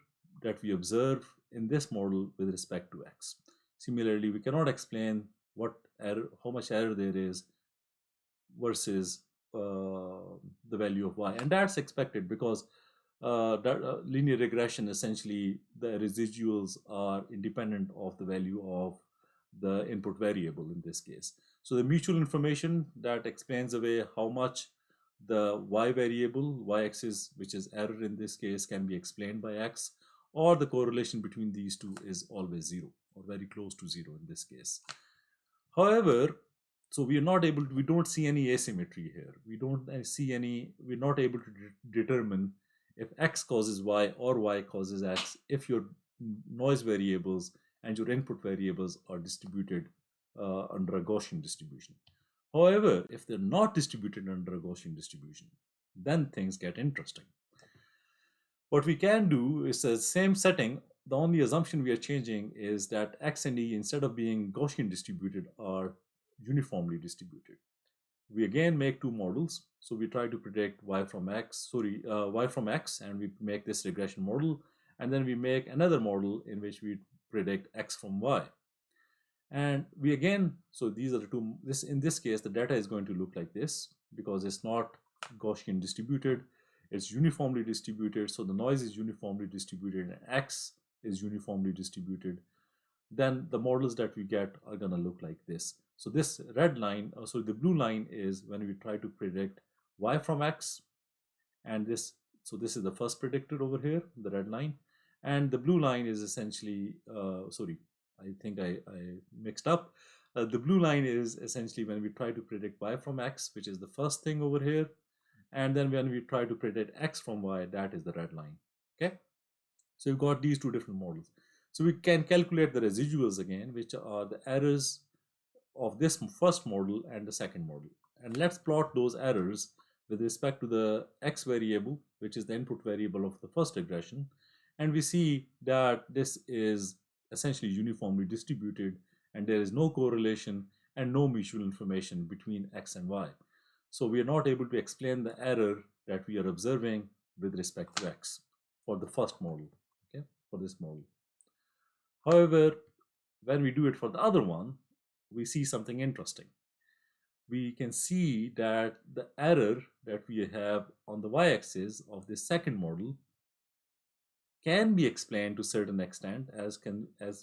A: that we observe in this model with respect to x. Similarly, we cannot explain what error, how much error there is versus the value of y, and that's expected because linear regression, essentially the residuals are independent of the value of the input variable in this case. So the mutual information that explains away how much the y variable, y-axis, which is error in this case, can be explained by x, or the correlation between these two is always zero or very close to zero in this case. However, so we are not able to, we don't see any asymmetry here. We don't see any, we're not able to determine if x causes y or y causes x if your noise variables and your input variables are distributed under a Gaussian distribution. However, if they're not distributed under a Gaussian distribution, then things get interesting. What we can do is the same setting. The only assumption we are changing is that x and e, instead of being Gaussian distributed, are uniformly distributed. We again make two models. So we try to predict y from x, and we make this regression model. And then we make another model in which we predict x from y. And we again, so these are the two, in this case, the data is going to look like this because it's not Gaussian distributed, it's uniformly distributed. So the noise is uniformly distributed and x is uniformly distributed. Then the models that we get are going to look like this. So this red line, so the blue line is when we try to predict y from x, and this, so this is the first predictor over here, the red line, and the blue line is essentially, sorry, I think I mixed up. The blue line is essentially when we try to predict y from x, which is the first thing over here, and then when we try to predict x from y, that is the red line. Okay, so we've got these two different models. So we can calculate the residuals again, which are the errors of this first model and the second model. And let's plot those errors with respect to the x variable, which is the input variable of the first regression. And we see that this is essentially uniformly distributed and there is no correlation and no mutual information between x and y. So we are not able to explain the error that we are observing with respect to x for the first model, okay, for this model. However, when we do it for the other one, we see something interesting. We can see that the error that we have on the y-axis of this second model can be explained to a certain extent, as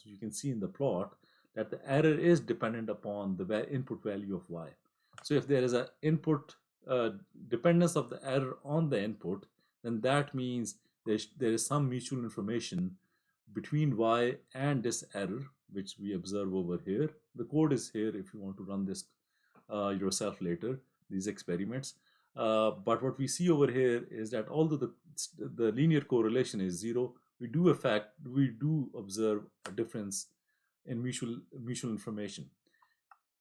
A: you can see in the plot, that the error is dependent upon the input value of y. So if there is an input dependence of the error on the input, then that means there is some mutual information between y and this error, which we observe over here. The code is here if you want to run this yourself later, these experiments. But what we see over here is that although the linear correlation is zero, we do observe a difference in mutual information,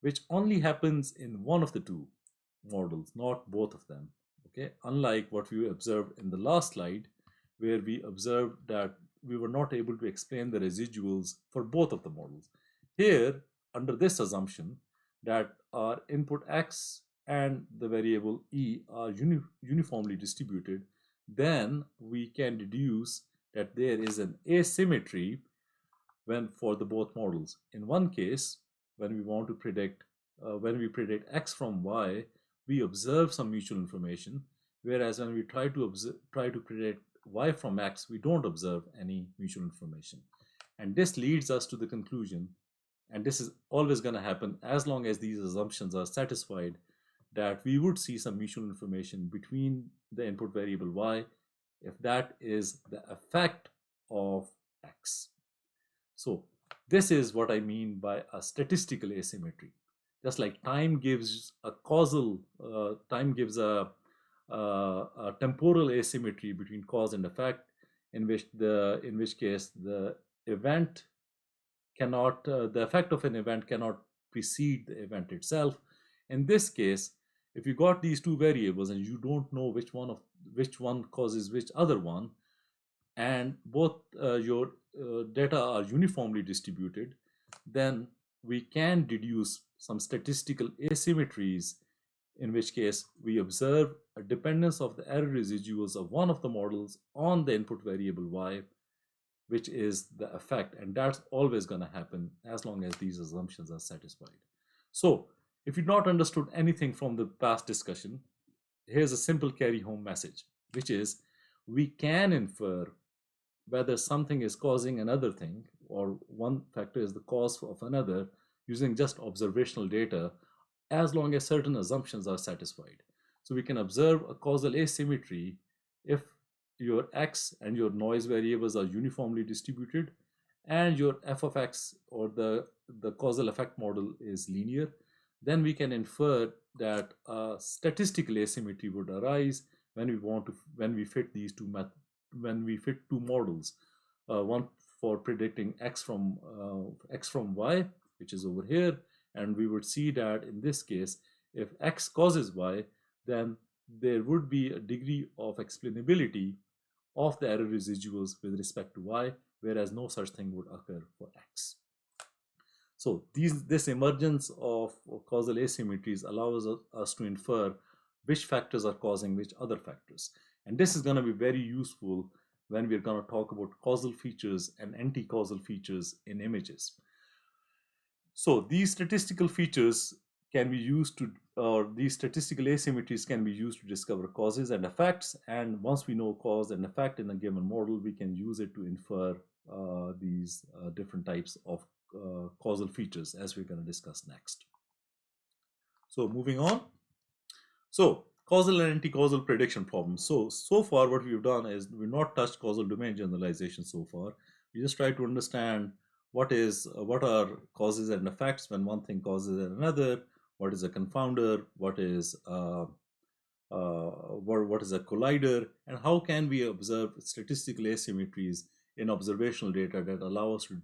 A: which only happens in one of the two models, not both of them. Okay, unlike what we observed in the last slide, where we observed that we were not able to explain the residuals for both of the models. Here, under this assumption that our input x and the variable e are uniformly distributed, then we can deduce that there is an asymmetry when for the both models. In one case, when we want to predict when we predict x from y, we observe some mutual information, whereas when we try to predict y from x, we don't observe any mutual information. And this leads us to the conclusion, and this is always going to happen as long as these assumptions are satisfied, that we would see some mutual information between the input variable y if that is the effect of x. So this is what I mean by a statistical asymmetry. Just like time gives a temporal asymmetry between cause and effect, in which case event the effect of an event cannot precede the event itself. In this case, if you got these two variables and you don't know which one causes which other one, and both your data are uniformly distributed, then we can deduce some statistical asymmetries, in which case we observe a dependence of the error residuals of one of the models on the input variable y, which is the effect, and that's always going to happen as long as these assumptions are satisfied. So if you've not understood anything from the past discussion, here's a simple carry home message, which is we can infer whether something is causing another thing or one factor is the cause of another using just observational data, as long as certain assumptions are satisfied. So we can observe a causal asymmetry if your x and your noise variables are uniformly distributed and your f of x, or the causal effect model, is linear. Then we can infer that a statistical asymmetry would arise when we fit these when we fit two models, one for predicting x from y, which is over here, and we would see that in this case, if x causes y, then there would be a degree of explainability of the error residuals with respect to y, whereas no such thing would occur for x. So this emergence of causal asymmetries allows us to infer which factors are causing which other factors. And this is going to be very useful when we're going to talk about causal features and anti-causal features in images. So these statistical features can be used to, or these statistical asymmetries can be used to discover causes and effects. And once we know cause and effect in a given model, we can use it to infer these different types of causal features, as we're going to discuss next. So moving on. So causal and anti-causal prediction problems. So far what we've done is we've not touched causal domain generalization so far. We just try to understand what are causes and effects when one thing causes another, what is a confounder, what is a collider, and how can we observe statistical asymmetries in observational data that allow us to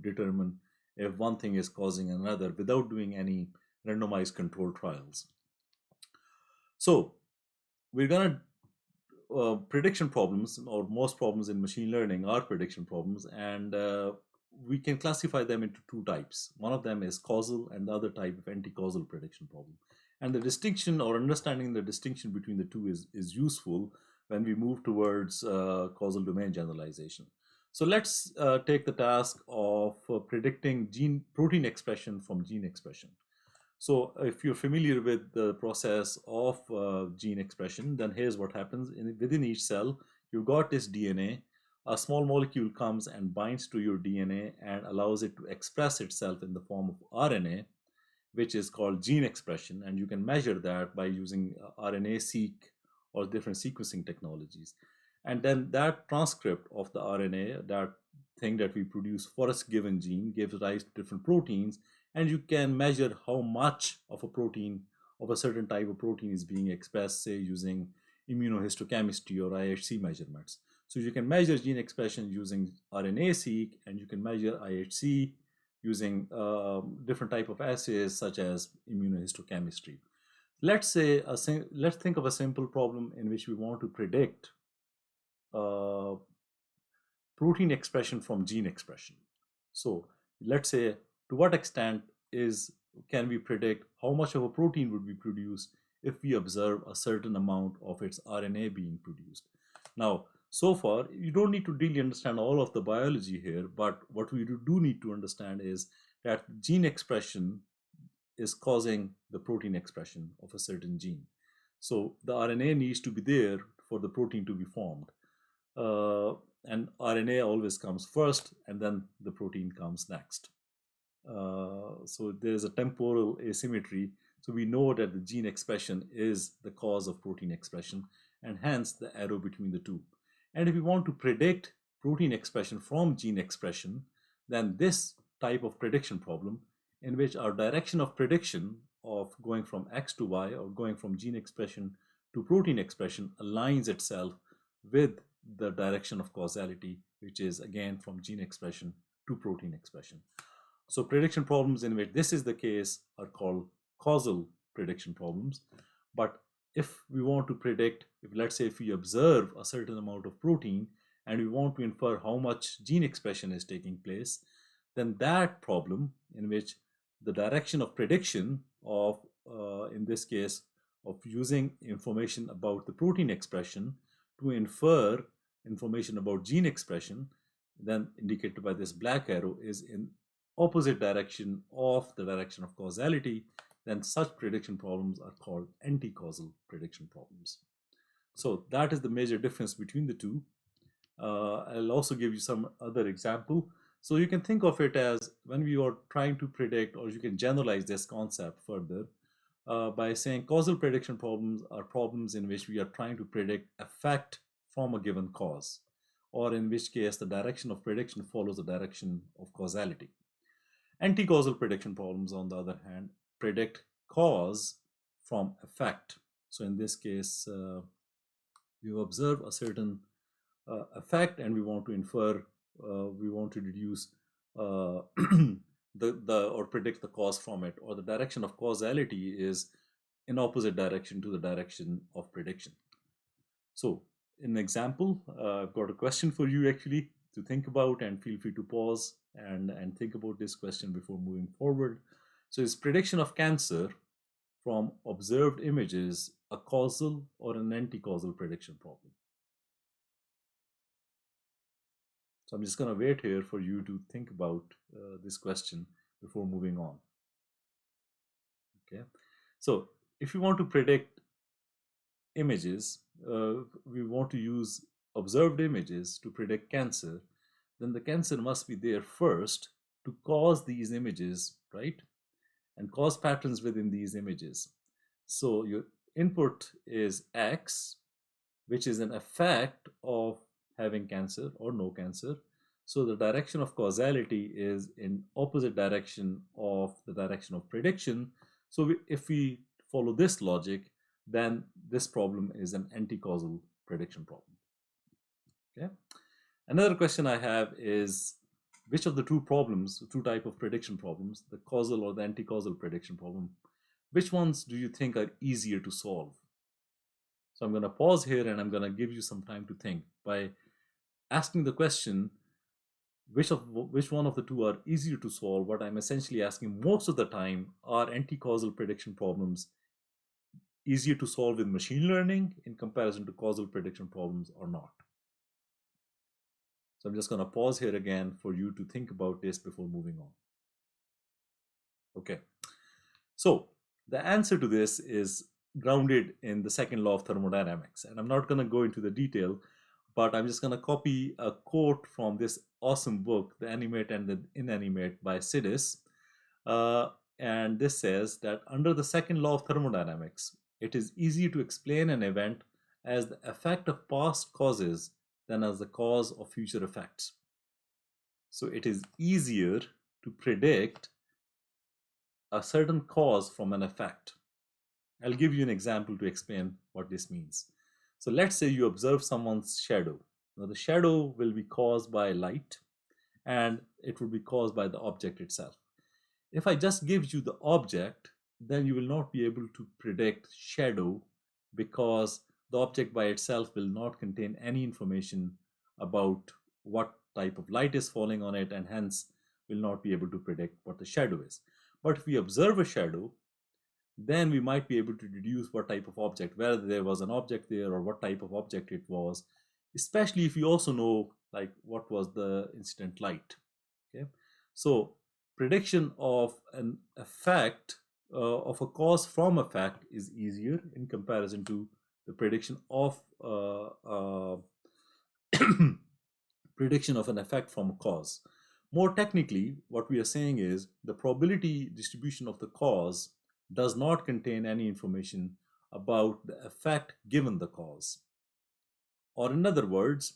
A: determine if one thing is causing another without doing any randomized control trials. So we're going to prediction problems, or most problems in machine learning are prediction problems, and we can classify them into two types. One of them is causal and the other type of anti-causal prediction problem. And the distinction, or understanding the distinction between the two, is useful when we move towards causal domain generalization. So let's take the task of predicting protein expression from gene expression. So if you're familiar with the process of gene expression, then here's what happens. Within each cell, you've got this DNA. A small molecule comes and binds to your DNA and allows it to express itself in the form of RNA, which is called gene expression. And you can measure that by using RNA-seq or different sequencing technologies. And then that transcript of the RNA, that thing that we produce for a given gene, gives rise to different proteins, and you can measure how much of a protein of a certain type of protein is being expressed, say using immunohistochemistry or IHC measurements. So you can measure gene expression using RNA-seq, and you can measure IHC using different type of assays such as immunohistochemistry. Let's think of a simple problem in which we want to predict uh, protein expression from gene expression. So let's say, to what extent can we predict how much of a protein would be produced if we observe a certain amount of its RNA being produced. Now, so far, you don't need to really understand all of the biology here, but what we do need to understand is that gene expression is causing the protein expression of a certain gene. So the RNA needs to be there for the protein to be formed. And RNA always comes first, and then the protein comes next. So there's a temporal asymmetry. So we know that the gene expression is the cause of protein expression, and hence the arrow between the two. And if we want to predict protein expression from gene expression, then this type of prediction problem, in which our direction of prediction of going from X to Y or going from gene expression to protein expression, aligns itself with the direction of causality, which is again from gene expression to protein expression. So prediction problems in which this is the case are called causal prediction problems. But if we want to predict, let's say if we observe a certain amount of protein and we want to infer how much gene expression is taking place, then that problem, in which the direction of prediction of, in this case, of using information about the protein expression to infer information about gene expression, then indicated by this black arrow, is in opposite direction of the direction of causality, then such prediction problems are called anti-causal prediction problems. So that is the major difference between the two. I'll also give you some other example. So you can think of it as, when we are trying to predict, or you can generalize this concept further by saying causal prediction problems are problems in which we are trying to predict effect from a given cause, or in which case the direction of prediction follows the direction of causality. Anti-causal prediction problems, on the other hand, predict cause from effect. So in this case, you observe a certain effect, and we want to infer, we want to deduce or predict the cause from it, or the direction of causality is in opposite direction to the direction of prediction. So in example, I've got a question for you actually to think about, and feel free to pause and think about this question before moving forward. So is prediction of cancer from observed images a causal or an anti-causal prediction problem? So I'm just going to wait here for you to think about this question before moving on. Okay. So if you want to predict images, we want to use observed images to predict cancer, then the cancer must be there first to cause these images, right? And cause patterns within these images. So your input is X, which is an effect of having cancer or no cancer. So the direction of causality is in opposite direction of the direction of prediction. So if we follow this logic, then this problem is an anti-causal prediction problem. Okay. Another question I have is, which of the two problems, two type of prediction problems, the causal or the anti-causal prediction problem, which ones do you think are easier to solve? So I'm going to pause here and I'm going to give you some time to think by asking the question, which one of the two are easier to solve. What I'm essentially asking, most of the time, are anti-causal prediction problems easier to solve with machine learning in comparison to causal prediction problems or not? So I'm just going to pause here again for you to think about this before moving on. Okay. So the answer to this is grounded in the second law of thermodynamics. And I'm not going to go into the detail, but I'm just going to copy a quote from this awesome book, The Animate and the Inanimate by Sidis. And this says that under the second law of thermodynamics, it is easier to explain an event as the effect of past causes than as the cause of future effects. So it is easier to predict a certain cause from an effect. I'll give you an example to explain what this means. So let's say you observe someone's shadow. Now the shadow will be caused by light, and it will be caused by the object itself. If I just give you the object, then you will not be able to predict shadow, because the object by itself will not contain any information about what type of light is falling on it, and hence will not be able to predict what the shadow is. But if we observe a shadow, then we might be able to deduce what type of object, whether there was an object there or what type of object it was, especially if you also know like what was the incident light. Okay, so prediction of an effect, of a cause from effect, is easier in comparison to the prediction of prediction of an effect from a cause. More technically, what we are saying is the probability distribution of the cause does not contain any information about the effect given the cause. Or in other words,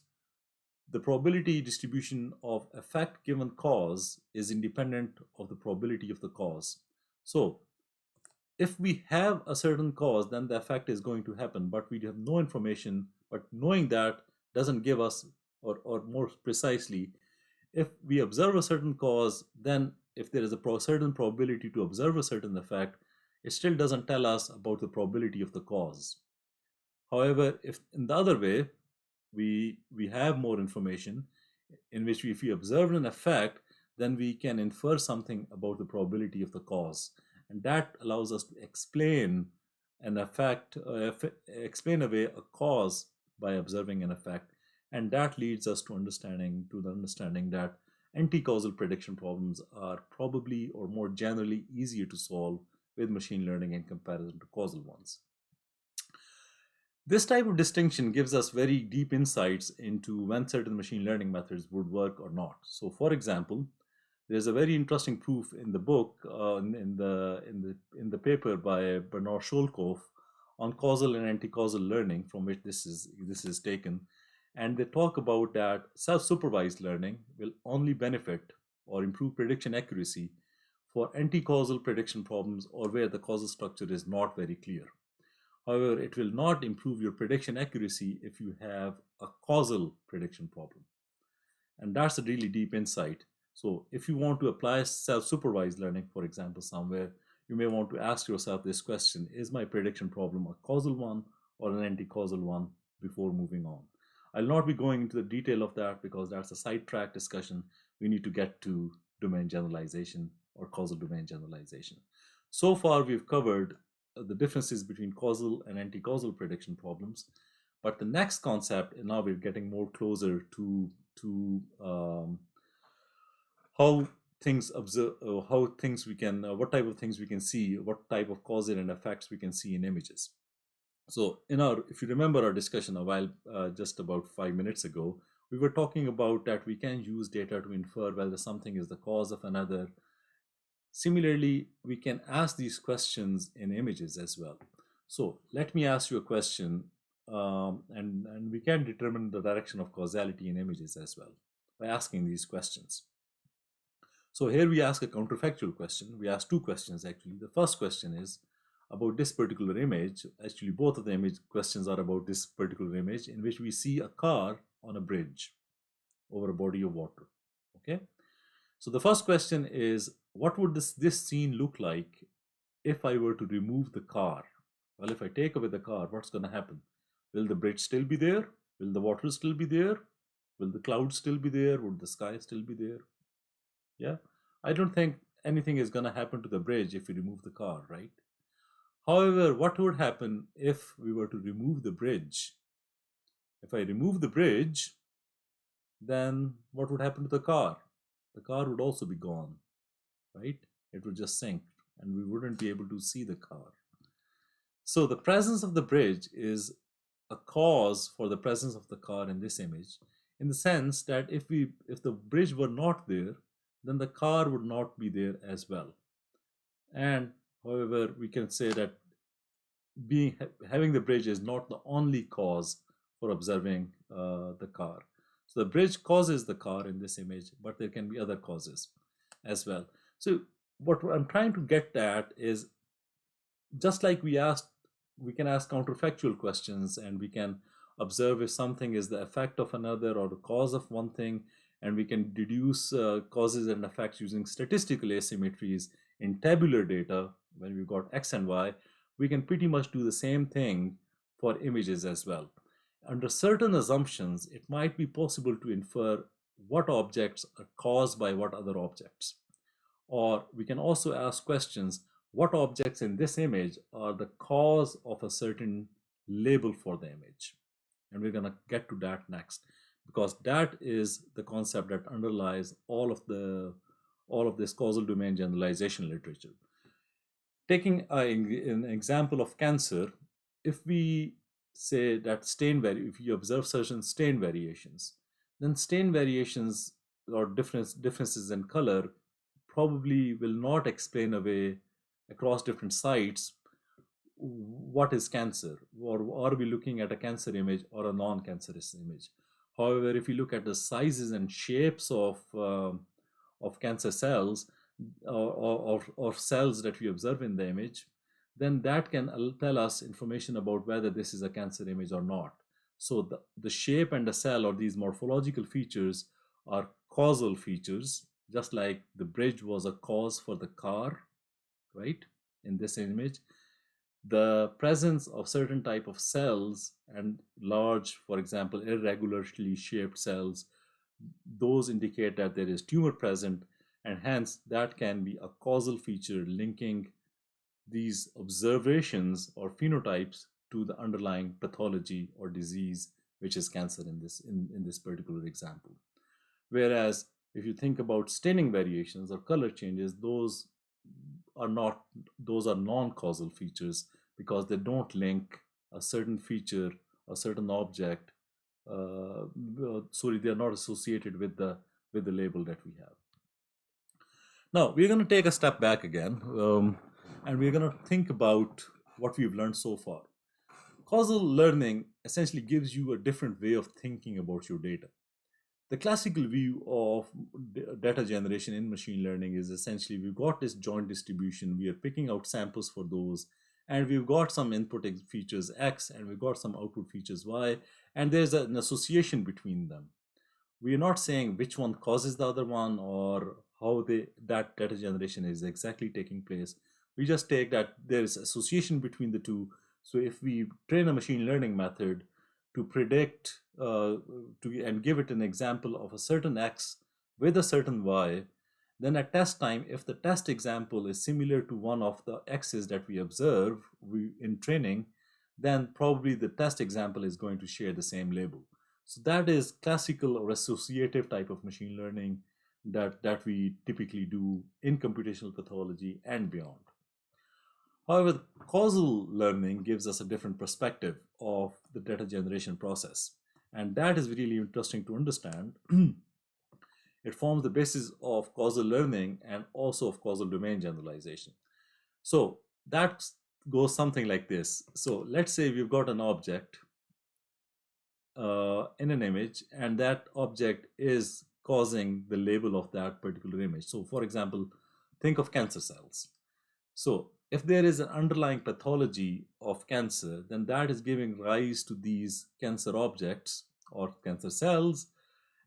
A: the probability distribution of effect given cause is independent of the probability of the cause. So if we have a certain cause, then the effect is going to happen, but we have no information. But knowing that doesn't give us, or more precisely, if we observe a certain cause, then if there is a certain probability to observe a certain effect, it still doesn't tell us about the probability of the cause. However, if in the other way, we have more information, in which if we observe an effect, then we can infer something about the probability of the cause, and that allows us to explain an effect, explain away a cause by observing an effect, and that leads us to the understanding that anti-causal prediction problems are probably, or more generally, easier to solve with machine learning in comparison to causal ones. This type of distinction gives us very deep insights into when certain machine learning methods would work or not. So, for example, there's a very interesting proof in the book, in the paper by Bernard Sholkoff on causal and anti-causal learning, from which this is taken, and they talk about that self-supervised learning will only benefit or improve prediction accuracy for anti-causal prediction problems, or where the causal structure is not very clear. However, it will not improve your prediction accuracy if you have a causal prediction problem. And that's a really deep insight. So if you want to apply self-supervised learning, for example, somewhere, you may want to ask yourself this question: is my prediction problem a causal one or an anti-causal one, before moving on? I'll not be going into the detail of that because that's a sidetrack discussion. We need to get to domain generalization or causal domain generalization. So far, we've covered the differences between causal and anti-causal prediction problems. But the next concept, and now we're getting more closer to how things observe, how things we can, what type of things we can see, what type of causes and effects we can see in images. So, if you remember our discussion a while, just about 5 minutes ago, we were talking about that we can use data to infer whether something is the cause of another. Similarly, we can ask these questions in images as well. So let me ask you a question, and we can determine the direction of causality in images as well by asking these questions. So here we ask a counterfactual question. We ask two questions actually. The first question is about this particular image. Actually, both of the image questions are about this particular image, in which we see a car on a bridge over a body of water. Okay. So the first question is, what would this scene look like if I were to remove the car? Well, if I take away the car, what's going to happen? Will the bridge still be there? Will the water still be there? Will the clouds still be there? Would the sky still be there? Yeah, I don't think anything is going to happen to the bridge if we remove the car, right? However, what would happen if we were to remove the bridge? If I remove the bridge, then what would happen to the car? The car would also be gone, right? It would just sink and we wouldn't be able to see the car. So the presence of the bridge is a cause for the presence of the car in this image, in the sense that if the bridge were not there, then the car would not be there as well. And however, we can say that having the bridge is not the only cause for observing the car. So the bridge causes the car in this image, but there can be other causes as well. So what I'm trying to get at is, just like we asked we can ask counterfactual questions, and we can observe if something is the effect of another or the cause of one thing, and we can deduce causes and effects using statistical asymmetries in tabular data. When we've got x and y, we can pretty much do the same thing for images as well. Under certain assumptions, it might be possible to infer what objects are caused by what other objects. Or we can also ask questions, what objects in this image are the cause of a certain label for the image? And we're going to get to that next, because that is the concept that underlies all of this causal domain generalization literature. Taking an example of cancer, if we say that if you observe certain stain variations, then stain variations or differences in color probably will not explain away across different sites what is cancer, or are we looking at a cancer image or a non-cancerous image. However, if you look at the sizes and shapes of cancer cells, or cells that we observe in the image, then that can tell us information about whether this is a cancer image or not. So the shape and the cell, or these morphological features, are causal features, just like the bridge was a cause for the car, right? In this image, the presence of certain type of cells and large, for example, irregularly shaped cells, those indicate that there is tumor present, and hence that can be a causal feature linking these observations or phenotypes to the underlying pathology or disease, which is cancer in this particular example. Whereas if you think about staining variations or color changes, are not those are non-causal features, because they don't link a certain feature, a certain object. Sorry, they are not associated with the label that we have. Now we're going to take a step back again, and we're going to think about what we've learned so far. Causal learning essentially gives you a different way of thinking about your data. The classical view of data generation in machine learning is essentially we've got this joint distribution, we are picking out samples for those, and we've got some input features X and we've got some output features Y, and there's an association between them. We are not saying which one causes the other one or how that data generation is exactly taking place. We just take that there is association between the two. So if we train a machine learning method to predict and give it an example of a certain X with a certain Y, then at test time, if the test example is similar to one of the X's that we observe in training, then probably the test example is going to share the same label. So that is classical or associative type of machine learning that we typically do in computational pathology and beyond. However, causal learning gives us a different perspective of the data generation process, and that is really interesting to understand. It forms the basis of causal learning and also of causal domain generalization. So that goes something like this. So let's say we've got an object in an image, and that object is causing the label of that particular image. So for example, think of cancer cells. So if there is an underlying pathology of cancer, then that is giving rise to these cancer objects or cancer cells,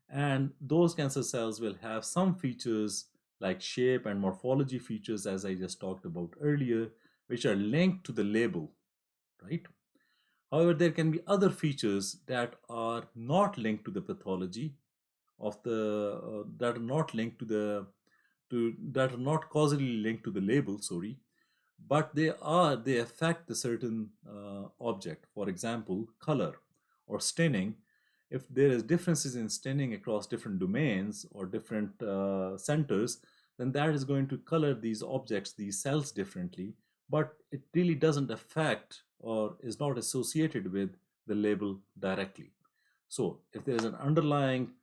A: and those cancer cells will have some features like shape and morphology features, as I just talked about earlier, which are linked to the label, right? However, there can be other features that are not linked to the pathology of that are not linked that are not causally linked to the label, sorry, but they affect the certain object. For example, color or staining. If there is differences in staining across different domains or different centers, then that is going to color these objects, these cells differently, but it really doesn't affect or is not associated with the label directly. So if there is an underlying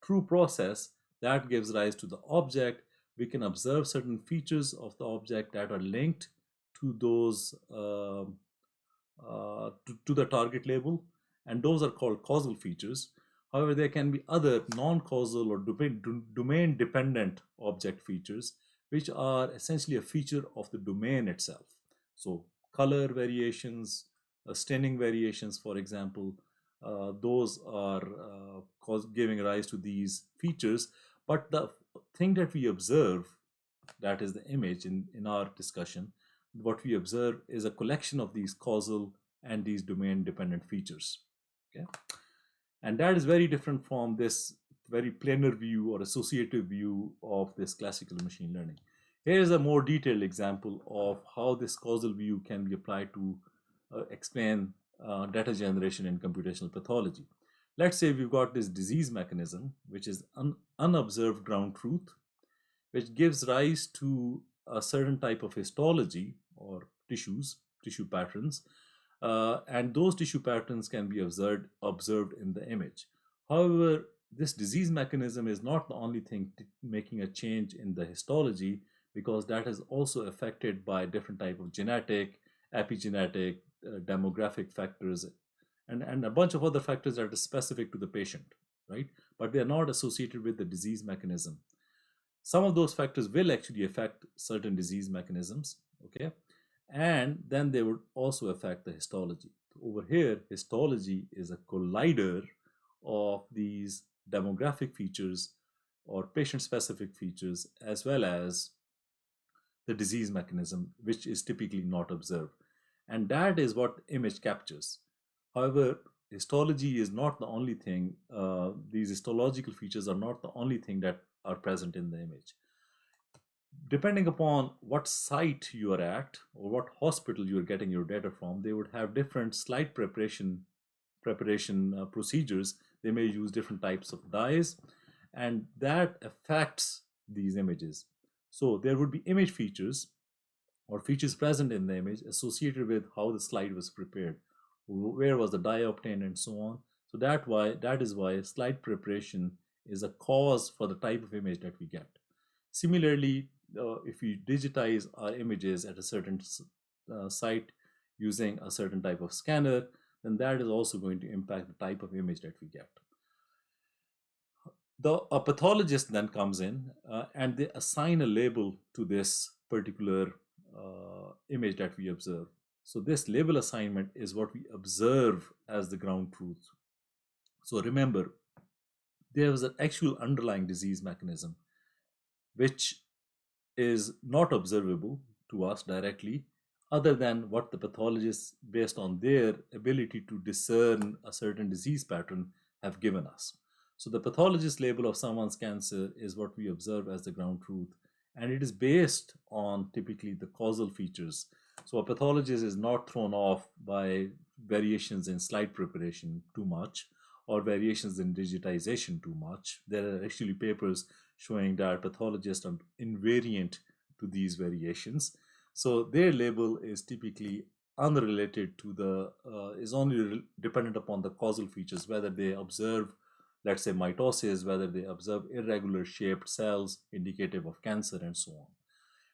A: true process that gives rise to the object, we can observe certain features of the object that are linked to those to the target label, and those are called causal features. However, there can be other non-causal or domain-dependent object features, which are essentially a feature of the domain itself. So color variations, staining variations, for example, those are giving rise to these features. But the thing that we observe, that is the image in our discussion, what we observe is a collection of these causal and these domain dependent features. Okay, and that is very different from this very planar view or associative view of this classical machine learning. Here is a more detailed example of how this causal view can be applied to explain data generation in computational pathology. Let's say we've got this disease mechanism, which is unobserved ground truth, which gives rise to a certain type of histology or tissue patterns, and those tissue patterns can be observed in the image. However, this disease mechanism is not the only thing making a change in the histology, because that is also affected by different type of genetic, epigenetic, demographic factors, and a bunch of other factors that are specific to the patient, right? But they are not associated with the disease mechanism. Some of those factors will actually affect certain disease mechanisms, okay? And then they would also affect the histology. Over here, histology is a collider of these demographic features or patient-specific features, as well as the disease mechanism, which is typically not observed. And that is what the image captures. However, histology is not the only thing. These histological features are not the only thing that are present in the image. Depending upon what site you are at or what hospital you are getting your data from, they would have different slide preparation procedures. They may use different types of dyes, and that affects these images. So there would be image features or features present in the image associated with how the slide was prepared, where was the dye obtained, and so on. So that is why slide preparation is a cause for the type of image that we get. Similarly, if we digitize our images at a certain site using a certain type of scanner, then that is also going to impact the type of image that we get. A pathologist then comes in and they assign a label to this particular image that we observe. So this label assignment is what we observe as the ground truth. So remember, there was an actual underlying disease mechanism which is not observable to us directly, other than what the pathologists, based on their ability to discern a certain disease pattern, have given us. So the pathologist label of someone's cancer is what we observe as the ground truth, and it is based on typically the causal features. So a pathologist is not thrown off by variations in slide preparation too much or variations in digitization too much. There are actually papers showing that pathologists are invariant to these variations. So their label is typically unrelated to is only dependent upon the causal features, whether they observe, let's say, mitosis, whether they observe irregular shaped cells indicative of cancer, and so on.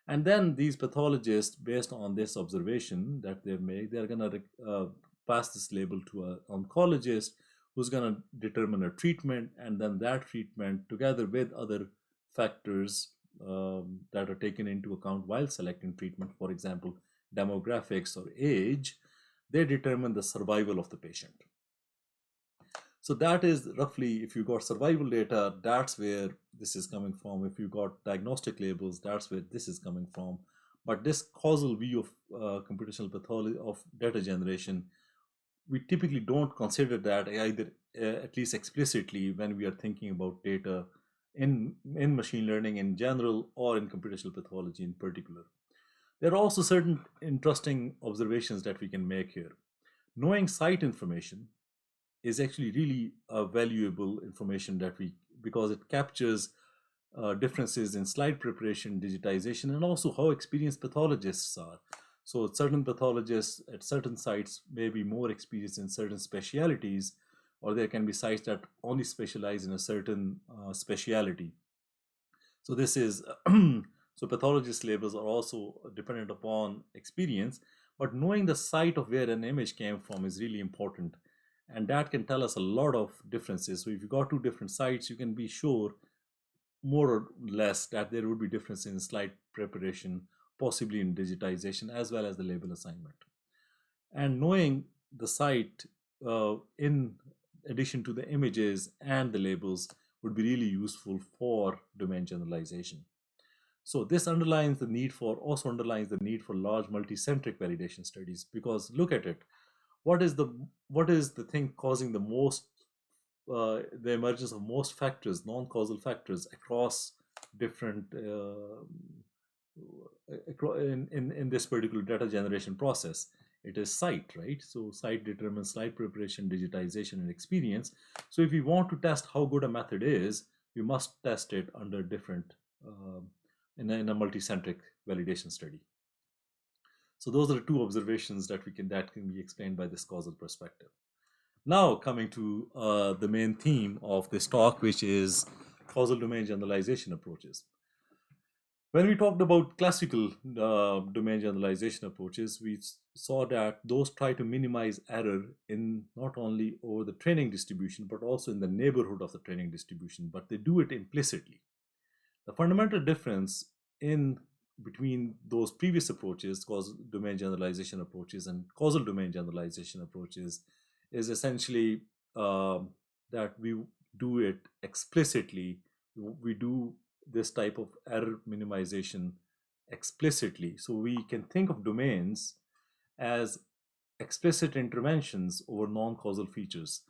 A: And then these pathologists, based on this observation that they've made, they're going to pass this label to an oncologist who's going to determine a treatment, and then that treatment, together with other factors that are taken into account while selecting treatment, for example, demographics or age, they determine the survival of the patient. So that is roughly, if you got survival data, that's where this is coming from. If you got diagnostic labels, that's where this is coming from. But this causal view of computational pathology, of data generation, we typically don't consider that either, at least explicitly, when we are thinking about data in machine learning in general or in computational pathology in particular. There are also certain interesting observations that we can make here. Knowing site information is actually really valuable information because it captures differences in slide preparation, digitization, and also how experienced pathologists are. So certain pathologists at certain sites may be more experienced in certain specialities, or there can be sites that only specialize in a certain speciality. So this is so pathologist labels are also dependent upon experience, but knowing the site of where an image came from is really important, and that can tell us a lot of differences. So if you got two different sites, you can be sure more or less that there would be difference in slide preparation, possibly in digitization, as well as the label assignment. And knowing the site in addition to the images and the labels would be really useful for domain generalization. So this also underlines the need for large multicentric validation studies, because look at it. What is the what is the thing causing the emergence of most factors, non-causal factors across different in this particular data generation process? It is site, right? So site determines slide preparation, digitization, and experience. So if we want to test how good a method is, we must test it under different in a multicentric validation study. So those are the two observations that can be explained by this causal perspective. Now coming to the main theme of this talk, which is causal domain generalization approaches. When we talked about classical domain generalization approaches, we saw that those try to minimize error in not only over the training distribution, but also in the neighborhood of the training distribution, but they do it implicitly. The fundamental difference in between those previous approaches, causal domain generalization approaches and causal domain generalization approaches, is essentially that we do it explicitly. We do this type of error minimization explicitly. So we can think of domains as explicit interventions over non-causal features.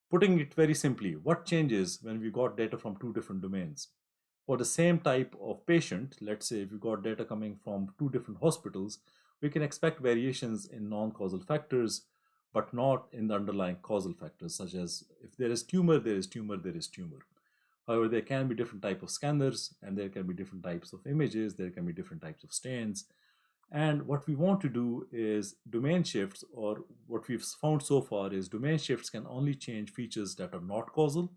A: Putting it very simply, what changes when we got data from two different domains? For the same type of patient, let's say if we got data coming from two different hospitals, we can expect variations in non-causal factors, but not in the underlying causal factors, such as if there is tumor, there is tumor, there is tumor. However, there can be different types of scanners, and there can be different types of images, there can be different types of stains. And what we want to do is domain shifts, or what we've found so far is domain shifts can only change features that are not causal.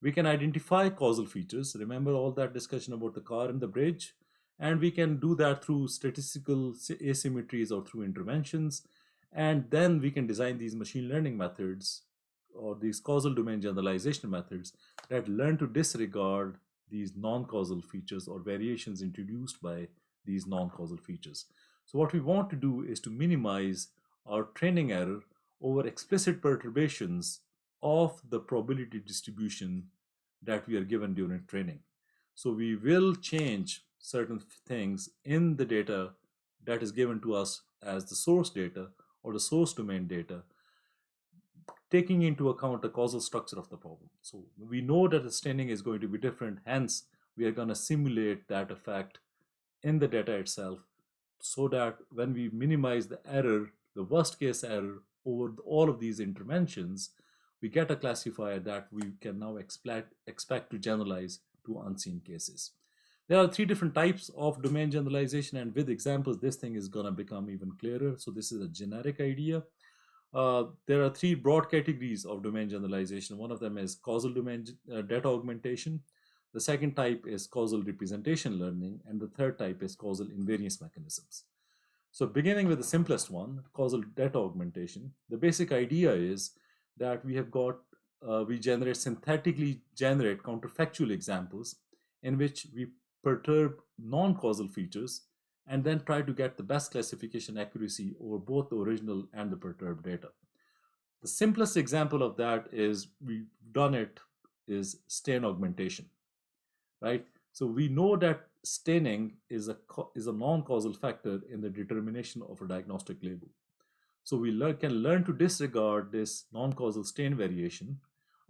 A: We can identify causal features. Remember all that discussion about the car and the bridge? And we can do that through statistical asymmetries or through interventions. And then we can design these machine learning methods or these causal domain generalization methods that learn to disregard these non-causal features or variations introduced by these non-causal features. So what we want to do is to minimize our training error over explicit perturbations of the probability distribution that we are given during training. So we will change certain things in the data that is given to us as the source data or the source domain data, taking into account the causal structure of the problem. So we know that the staining is going to be different, hence we are going to simulate that effect in the data itself, so that when we minimize the error, the worst case error over all of these interventions, we get a classifier that we can now expect to generalize to unseen cases. There are three different types of domain generalization, and with examples, this thing is going to become even clearer. So this is a generic idea. There are three broad categories of domain generalization. One of them is causal domain data augmentation. The second type is causal representation learning, and the third type is causal invariance mechanisms. So beginning with the simplest one, causal data augmentation, the basic idea is that we synthetically generate counterfactual examples in which we perturb non-causal features and then try to get the best classification accuracy over both the original and the perturbed data. The simplest example of that is we've done it is stain augmentation, right? So we know that staining is a non-causal factor in the determination of a diagnostic label. So we can learn to disregard this non-causal stain variation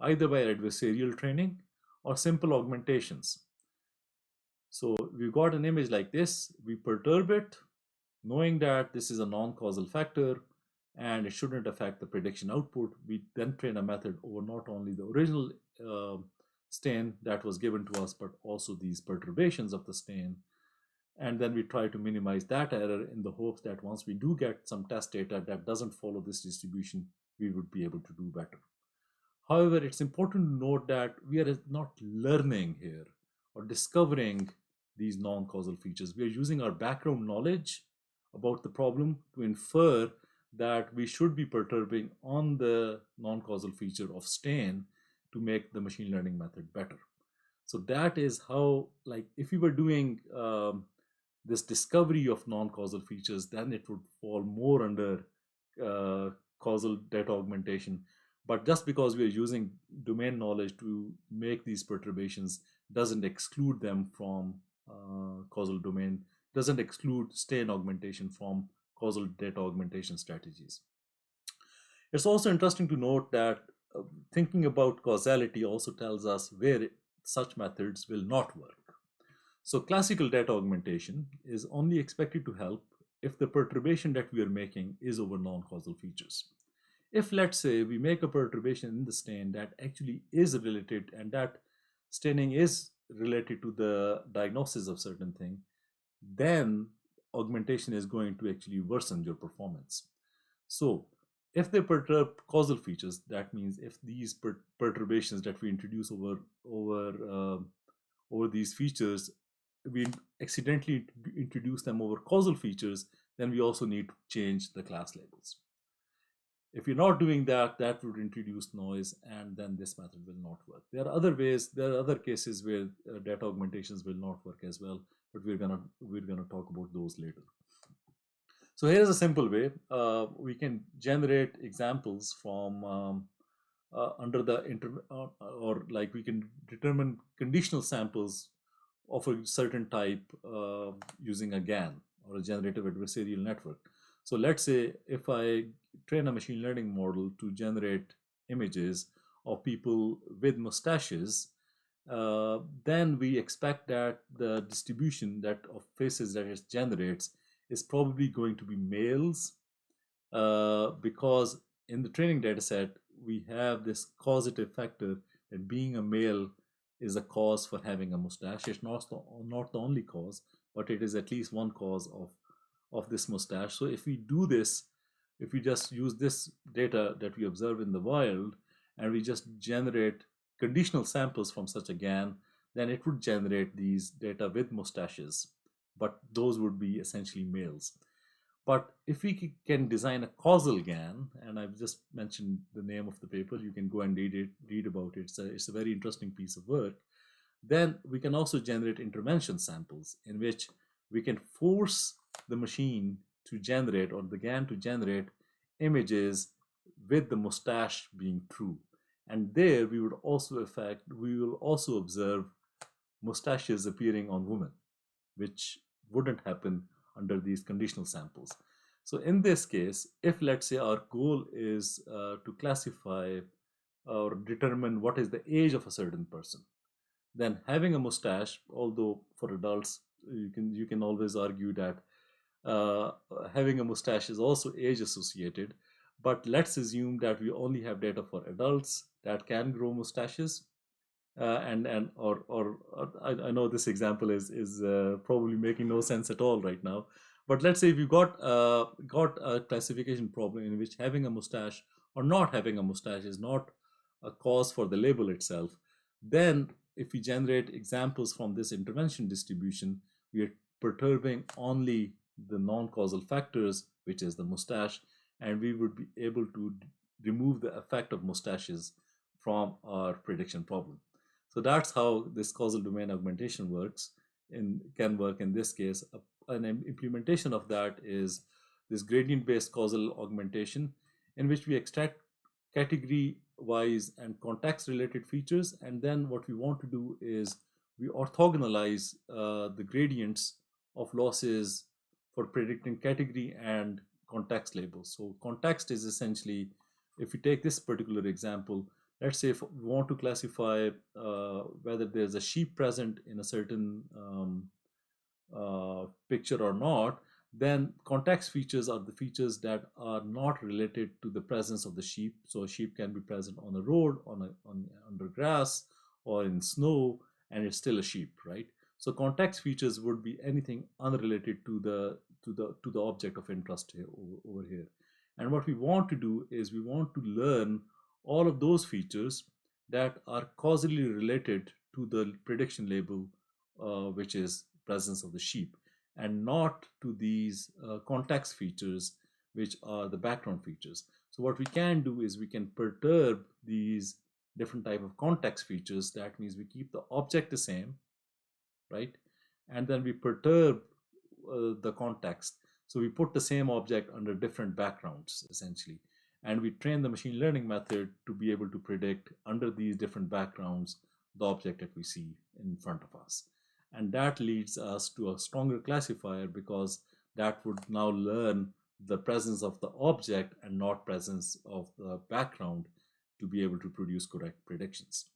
A: either by adversarial training or simple augmentations. So we've got an image like this, we perturb it, knowing that this is a non-causal factor and it shouldn't affect the prediction output. We then train a method over not only the original stain that was given to us, but also these perturbations of the stain. And then we try to minimize that error in the hopes that once we do get some test data that doesn't follow this distribution, we would be able to do better. However, it's important to note that we are not learning here or discovering these non-causal features. We are using our background knowledge about the problem to infer that we should be perturbing on the non-causal feature of stain to make the machine learning method better. So that is how, like, if we were doing this discovery of non-causal features, then it would fall more under uh, causal data augmentation. But just because we are using domain knowledge to make these perturbations doesn't exclude them from causal domain, doesn't exclude stain augmentation from causal data augmentation strategies. It's also interesting to note that uh, thinking about causality also tells us where such methods will not work. So classical data augmentation is only expected to help if the perturbation that we are making is over non-causal features. If, let's say, we make a perturbation in the stain that actually is related, and that staining is related to the diagnosis of certain thing, then augmentation is going to actually worsen your performance. So if they perturb causal features, that means if these perturbations that we introduce over these features, we accidentally introduce them over causal features, then we also need to change the class labels. If you're not doing that, that would introduce noise, and then this method will not work. There are other ways, there are other cases where data augmentations will not work as well, but we're gonna talk about those later. So here's a simple way. We can generate examples from under the or like we can determine conditional samples of a certain type using a GAN, or a generative adversarial network. So let's say if I train a machine learning model to generate images of people with mustaches, then we expect that the distribution that of faces that it generates is probably going to be males, because in the training data set we have this causative factor that being a male is a cause for having a mustache. It's not the only cause, but it is at least one cause of this mustache. So if we do this, if we just use this data that we observe in the wild and we just generate conditional samples from such a GAN, then it would generate these data with mustaches, but those would be essentially males. But if we can design a causal GAN, and I've just mentioned the name of the paper, you can go and read about it. It's a very interesting piece of work. Then we can also generate intervention samples in which we can force the machine to generate, or the GAN to generate, images with the mustache being true. And there we will also observe mustaches appearing on women, which wouldn't happen under these conditional samples. So in this case, if let's say our goal is to classify or determine what is the age of a certain person, then having a mustache, although for adults you can always argue that uh, having a mustache is also age associated, but let's assume that we only have data for adults that can grow mustaches, and or I know this example is probably making no sense at all right now, but let's say if you got a classification problem in which having a mustache or not having a mustache is not a cause for the label itself, then if we generate examples from this intervention distribution, we are perturbing only the non-causal factors, which is the mustache, and we would be able to remove the effect of mustaches from our prediction problem. So that's how this causal domain augmentation works and can work in this case. An implementation of that is this gradient-based causal augmentation, in which we extract category-wise and context-related features, and then what we want to do is we orthogonalize the gradients of losses for predicting category and context labels. So context is essentially, if we take this particular example, let's say if we want to classify whether there's a sheep present in a certain picture or not, then context features are the features that are not related to the presence of the sheep. So a sheep can be present on a road, under grass, or in snow, and it's still a sheep, right? So context features would be anything unrelated to the object of interest here, over here. And what we want to do is we want to learn all of those features that are causally related to the prediction label, which is presence of the sheep, and not to these context features, which are the background features. So what we can do is we can perturb these different type of context features. That means we keep the object the same, right? And then we perturb the context. So we put the same object under different backgrounds, essentially. And we train the machine learning method to be able to predict under these different backgrounds the object that we see in front of us. And that leads us to a stronger classifier because that would now learn the presence of the object and not presence of the background to be able to produce correct predictions.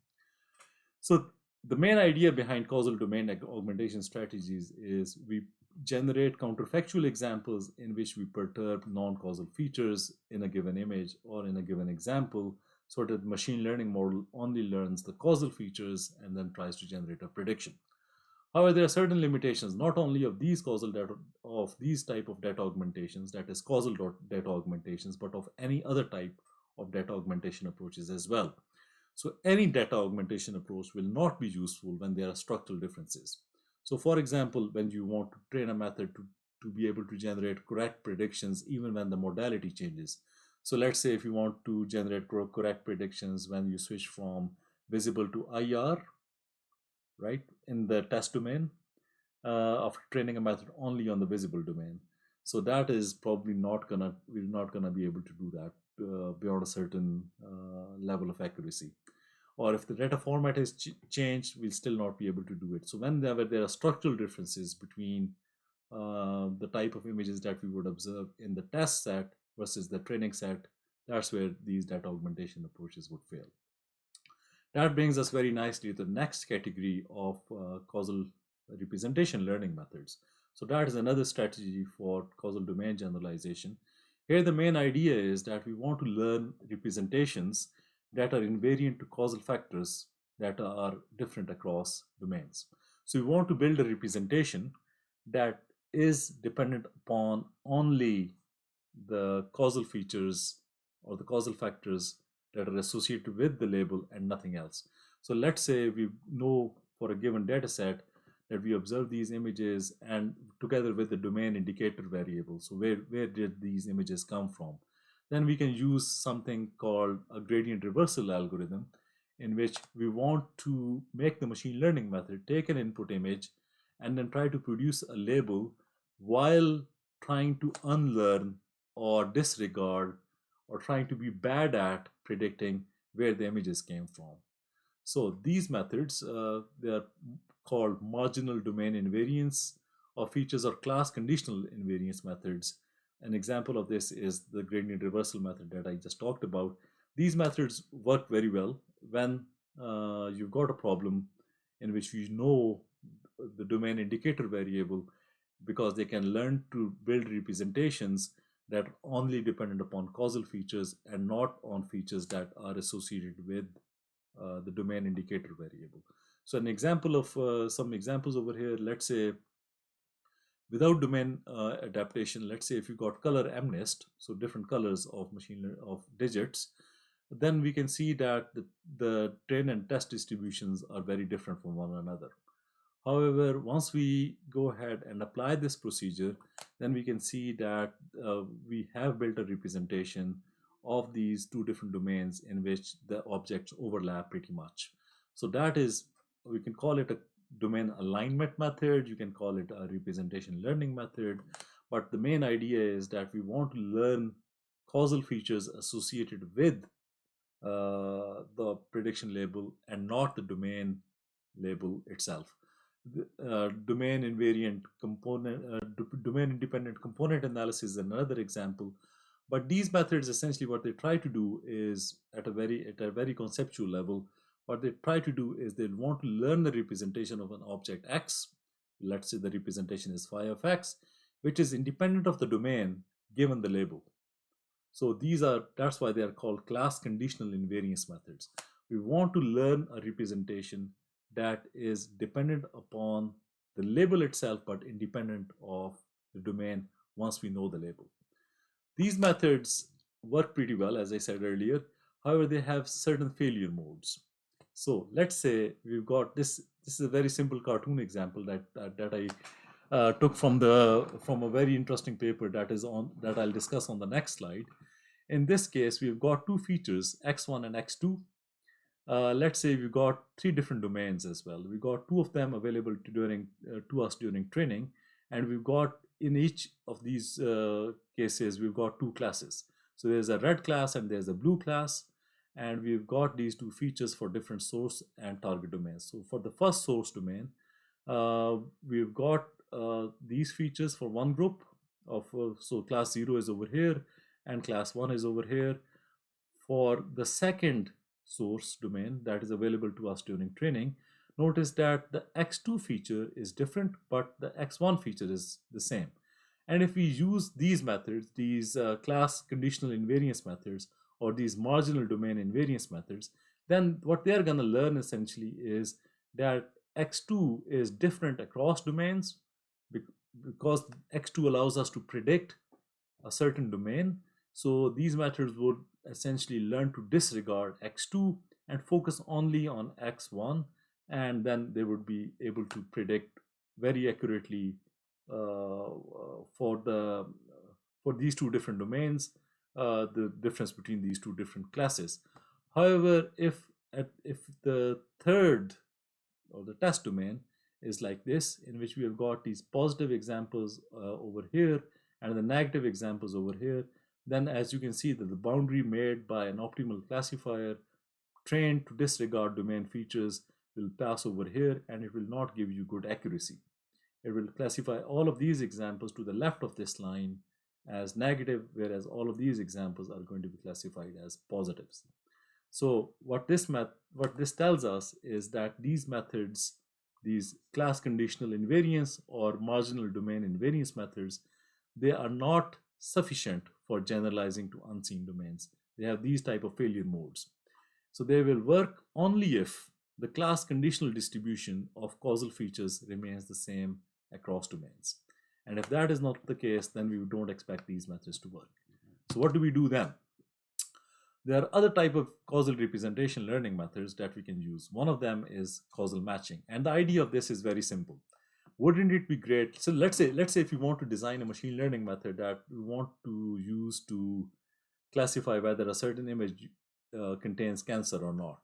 A: So the main idea behind causal domain augmentation strategies is we generate counterfactual examples in which we perturb non-causal features in a given image or in a given example so that the machine learning model only learns the causal features and then tries to generate a prediction. However, there are certain limitations not only of these causal data of these type of data augmentations, that is causal data augmentations, but of any other type of data augmentation approaches as well. So any data augmentation approach will not be useful when there are structural differences. So for example, when you want to train a method to be able to generate correct predictions even when the modality changes. So let's say if you want to generate correct predictions when you switch from visible to IR, right, in the test domain, after training a method only on the visible domain. So that is probably we're not gonna be able to do that beyond a certain level of accuracy. Or if the data format is changed, we'll still not be able to do it. So whenever there are structural differences between the type of images that we would observe in the test set versus the training set, that's where these data augmentation approaches would fail. That brings us very nicely to the next category of causal representation learning methods. So that is another strategy for causal domain generalization. Here the main idea is that we want to learn representations that are invariant to causal factors that are different across domains. So we want to build a representation that is dependent upon only the causal features or the causal factors that are associated with the label and nothing else. So let's say we know for a given data set that we observe these images and together with the domain indicator variable. So where did these images come from? Then we can use something called a gradient reversal algorithm in which we want to make the machine learning method take an input image and then try to produce a label while trying to unlearn or disregard or trying to be bad at predicting where the images came from. So these methods, they are called marginal domain invariance or features or class conditional invariance methods. An example of this is the gradient reversal method that I just talked about. These methods work very well when you've got a problem in which you know the domain indicator variable because they can learn to build representations that are only dependent upon causal features and not on features that are associated with the domain indicator variable. So an example of some examples over here, let's say without domain adaptation, let's say if you got color MNIST, so different colors of of digits, then we can see that the train and test distributions are very different from one another. However, once we go ahead and apply this procedure, then we can see that we have built a representation of these two different domains in which the objects overlap pretty much. So that is, we can call it a domain alignment method, you can call it a representation learning method, but the main idea is that we want to learn causal features associated with the prediction label and not the domain label itself. Domain invariant component, domain independent component analysis is another example. But these methods essentially what they try to do is at a very conceptual level, what they try to do is they want to learn the representation of an object X. Let's say the representation is phi of X, which is independent of the domain given the label. So that's why they are called class conditional invariance methods. We want to learn a representation that is dependent upon the label itself, but independent of the domain once we know the label. These methods work pretty well, as I said earlier. However, they have certain failure modes. So let's say we've got this. This is a very simple cartoon example that I took from a very interesting paper that I'll discuss on the next slide. In this case, we've got two features, x1 and x2. Let's say we've got three different domains as well. We got two of them available to us during training, and we've got in each of these cases, we've got two classes. So there's a red class and there's a blue class, and we've got these two features for different source and target domains. So for the first source domain, we've got these features for one group of, so class 0 is over here and class 1 is over here. For the second source domain that is available to us during training, notice that the x2 feature is different, but the x1 feature is the same. And if we use these methods, these class conditional invariance methods, or these marginal domain invariance methods, then what they're going to learn essentially is that x2 is different across domains because x2 allows us to predict a certain domain. So these methods would essentially learn to disregard x2 and focus only on x1, and then they would be able to predict very accurately uh, for these two different domains, the difference between these two different classes. However, if the third or the test domain is like this, in which we have got these positive examples over here and the negative examples over here, then as you can see that the boundary made by an optimal classifier trained to disregard domain features will pass over here, and it will not give you good accuracy. It will classify all of these examples to the left of this line as negative, whereas all of these examples are going to be classified as positives. So what this tells us is that these methods, these class conditional invariance or marginal domain invariance methods, they are not sufficient for generalizing to unseen domains. They have these type of failure modes. So they will work only if the class conditional distribution of causal features remains the same across domains. And if that is not the case, then we don't expect these methods to work. So what do we do then? There are other type of causal representation learning methods that we can use. One of them is causal matching. And the idea of this is very simple. Wouldn't it be great? So let's say if you want to design a machine learning method that we want to use to classify whether a certain image contains cancer or not.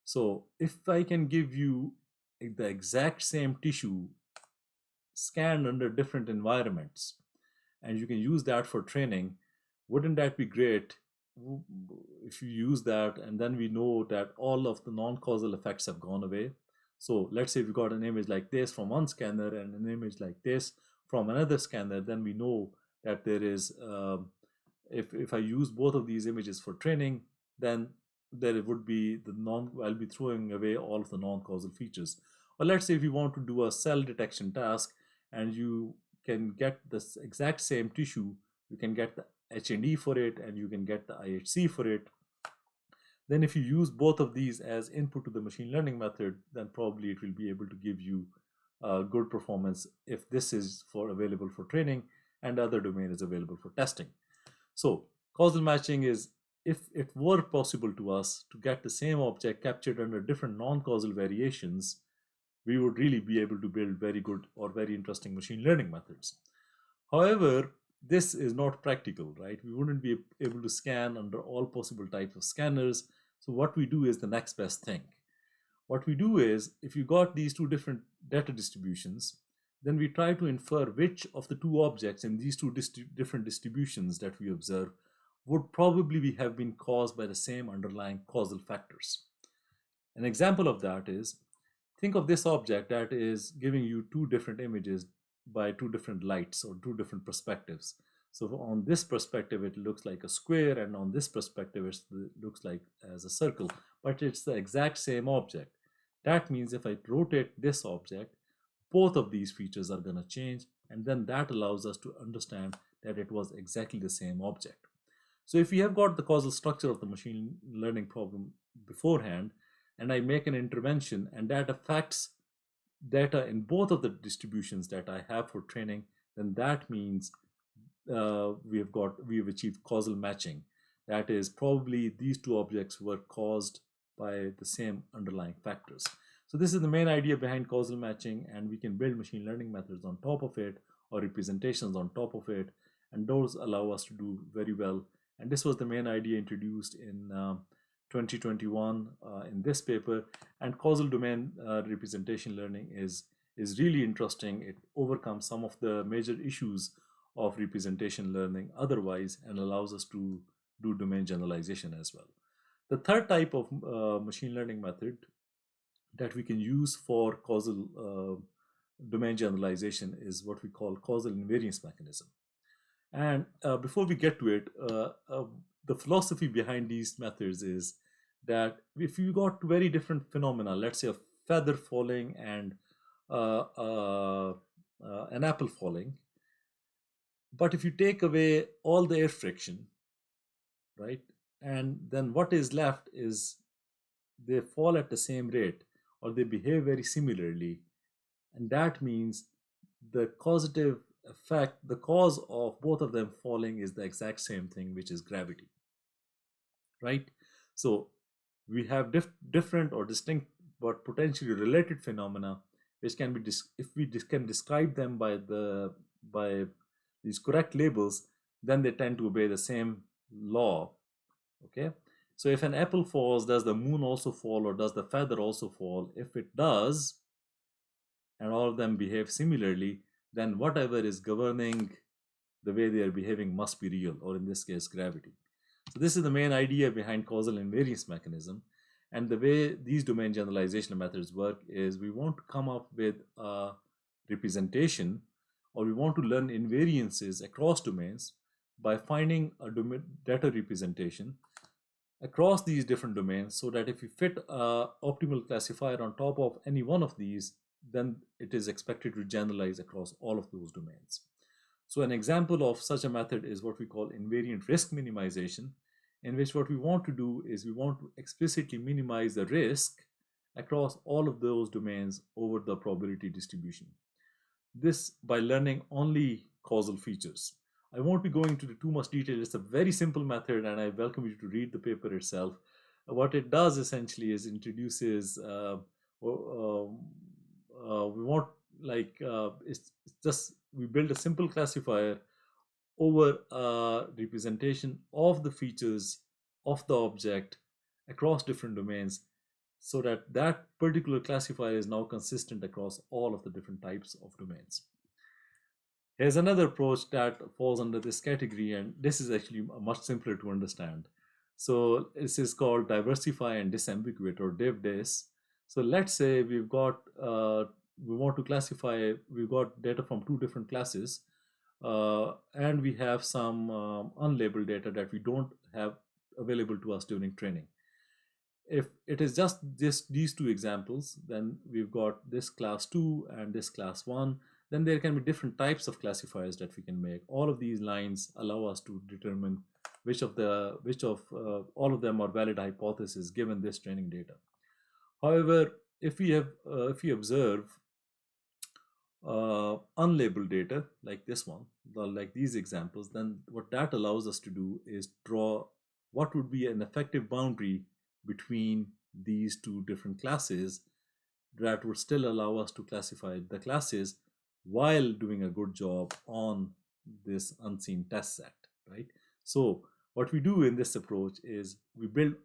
A: So if I can give you the exact same tissue scanned under different environments, and you can use that for training, wouldn't that be great if you use that, and then we know that all of the non-causal effects have gone away. So let's say we got an image like this from one scanner and an image like this from another scanner, then we know that there is, if I use both of these images for training, then there would be I'll be throwing away all of the non-causal features. Or let's say if you want to do a cell detection task and you can get this exact same tissue, you can get the H&E for it and you can get the IHC for it. Then if you use both of these as input to the machine learning method, then probably it will be able to give you good performance if this is available for training and the other domain is available for testing. So causal matching is if it were possible to us to get the same object captured under different non-causal variations, we would really be able to build very good or very interesting machine learning methods. However, this is not practical, right? We wouldn't be able to scan under all possible types of scanners. So what we do is the next best thing. What we do is, if you got these two different data distributions, then we try to infer which of the two objects in these two different distributions that we observe would probably have been caused by the same underlying causal factors. An example of that is, think of this object that is giving you two different images by two different lights or two different perspectives. So on this perspective, it looks like a square, and on this perspective, it looks like as a circle, but it's the exact same object. That means if I rotate this object, both of these features are going to change, and then that allows us to understand that it was exactly the same object. So if we have got the causal structure of the machine learning problem beforehand, and I make an intervention and that affects data in both of the distributions that I have for training, then that means we have achieved causal matching. That is, probably these two objects were caused by the same underlying factors. So this is the main idea behind causal matching, and we can build machine learning methods on top of it or representations on top of it, and those allow us to do very well. And this was the main idea introduced in 2021 in this paper. And causal domain representation learning is is really interesting. It overcomes some of the major issues of representation learning otherwise and allows us to do domain generalization as well. The third type of machine learning method that we can use for causal domain generalization is what we call causal invariance mechanism. And before we get to it, the philosophy behind these methods is that if you got very different phenomena, let's say a feather falling and an apple falling, but if you take away all the air friction, right, and then what is left is they fall at the same rate or they behave very similarly, and that means the causative effect, the cause of both of them falling is the exact same thing, which is gravity, right? So we have different or distinct but potentially related phenomena, which can be if we can describe them by by these correct labels, then they tend to obey the same law. Okay, so if an apple falls, does the moon also fall, or does the feather also fall? If it does, and all of them behave similarly, then whatever is governing the way they are behaving must be real, or in this case, gravity. So this is the main idea behind causal invariance mechanism. And the way these domain generalization methods work is we want to come up with a representation, or we want to learn invariances across domains by finding a data representation across these different domains, so that if you fit a optimal classifier on top of any one of these, then it is expected to generalize across all of those domains. So an example of such a method is what we call invariant risk minimization, in which what we want to do is we want to explicitly minimize the risk across all of those domains over the probability distribution. This by learning only causal features. I won't be going into too much detail. It's a very simple method, and I welcome you to read the paper itself. What it does essentially is introduces, we want it's just we build a simple classifier over a representation of the features of the object across different domains, so that that particular classifier is now consistent across all of the different types of domains. Here's another approach that falls under this category, and this is actually much simpler to understand. So this is called diversify and disambiguate, or div-dis. So let's say we want to classify, we've got data from two different classes, and we have some unlabeled data that we don't have available to us during training. If it is just these two examples, then we've got this class 2 and this class 1. Then there can be different types of classifiers that we can make. All of these lines allow us to determine which of all of them are valid hypotheses given this training data. However, if we observe unlabeled data like this one, like these examples, then what that allows us to do is draw what would be an effective boundary between these two different classes that would still allow us to classify the classes while doing a good job on this unseen test set, right? So what we do in this approach is we build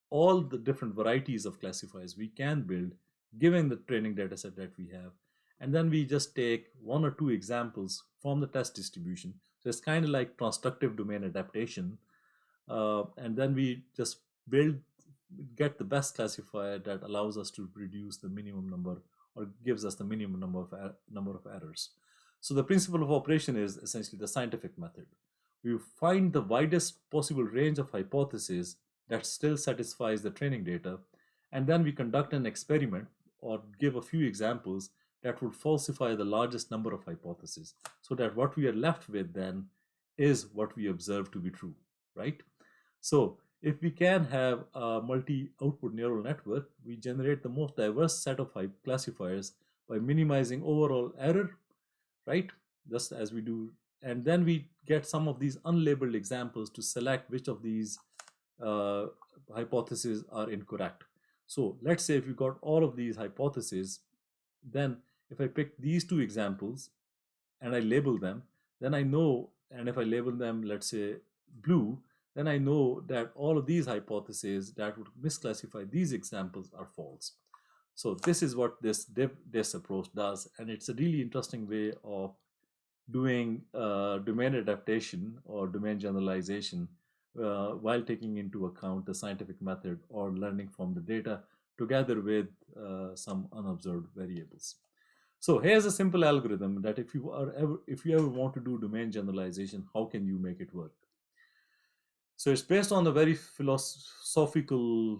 A: all the different varieties of classifiers we can build given the training data set that we have, and then we just take one or two examples from the test distribution. So it's kind of like constructive domain adaptation, and then we just get the best classifier that allows us to reduce the minimum number, or gives us the minimum number of errors. So the principle of operation is essentially the scientific method. We find the widest possible range of hypotheses that still satisfies the training data, and then we conduct an experiment or give a few examples that would falsify the largest number of hypotheses, so that what we are left with then is what we observe to be true, right? So if we can have a multi-output neural network, we generate the most diverse set of classifiers by minimizing overall error, right? Just as we do. And then we get some of these unlabeled examples to select which of these hypotheses are incorrect. So let's say if we got all of these hypotheses, then if I pick these two examples and I label them, then I know, and if I label them, let's say blue, then I know that all of these hypotheses that would misclassify these examples are false. So this is what this div-dis approach does, and it's a really interesting way of doing domain adaptation or domain generalization while taking into account the scientific method or learning from the data together with some unobserved variables. So here's a simple algorithm that if you ever want to do domain generalization, how can you make it work? So it's based on a very philosophical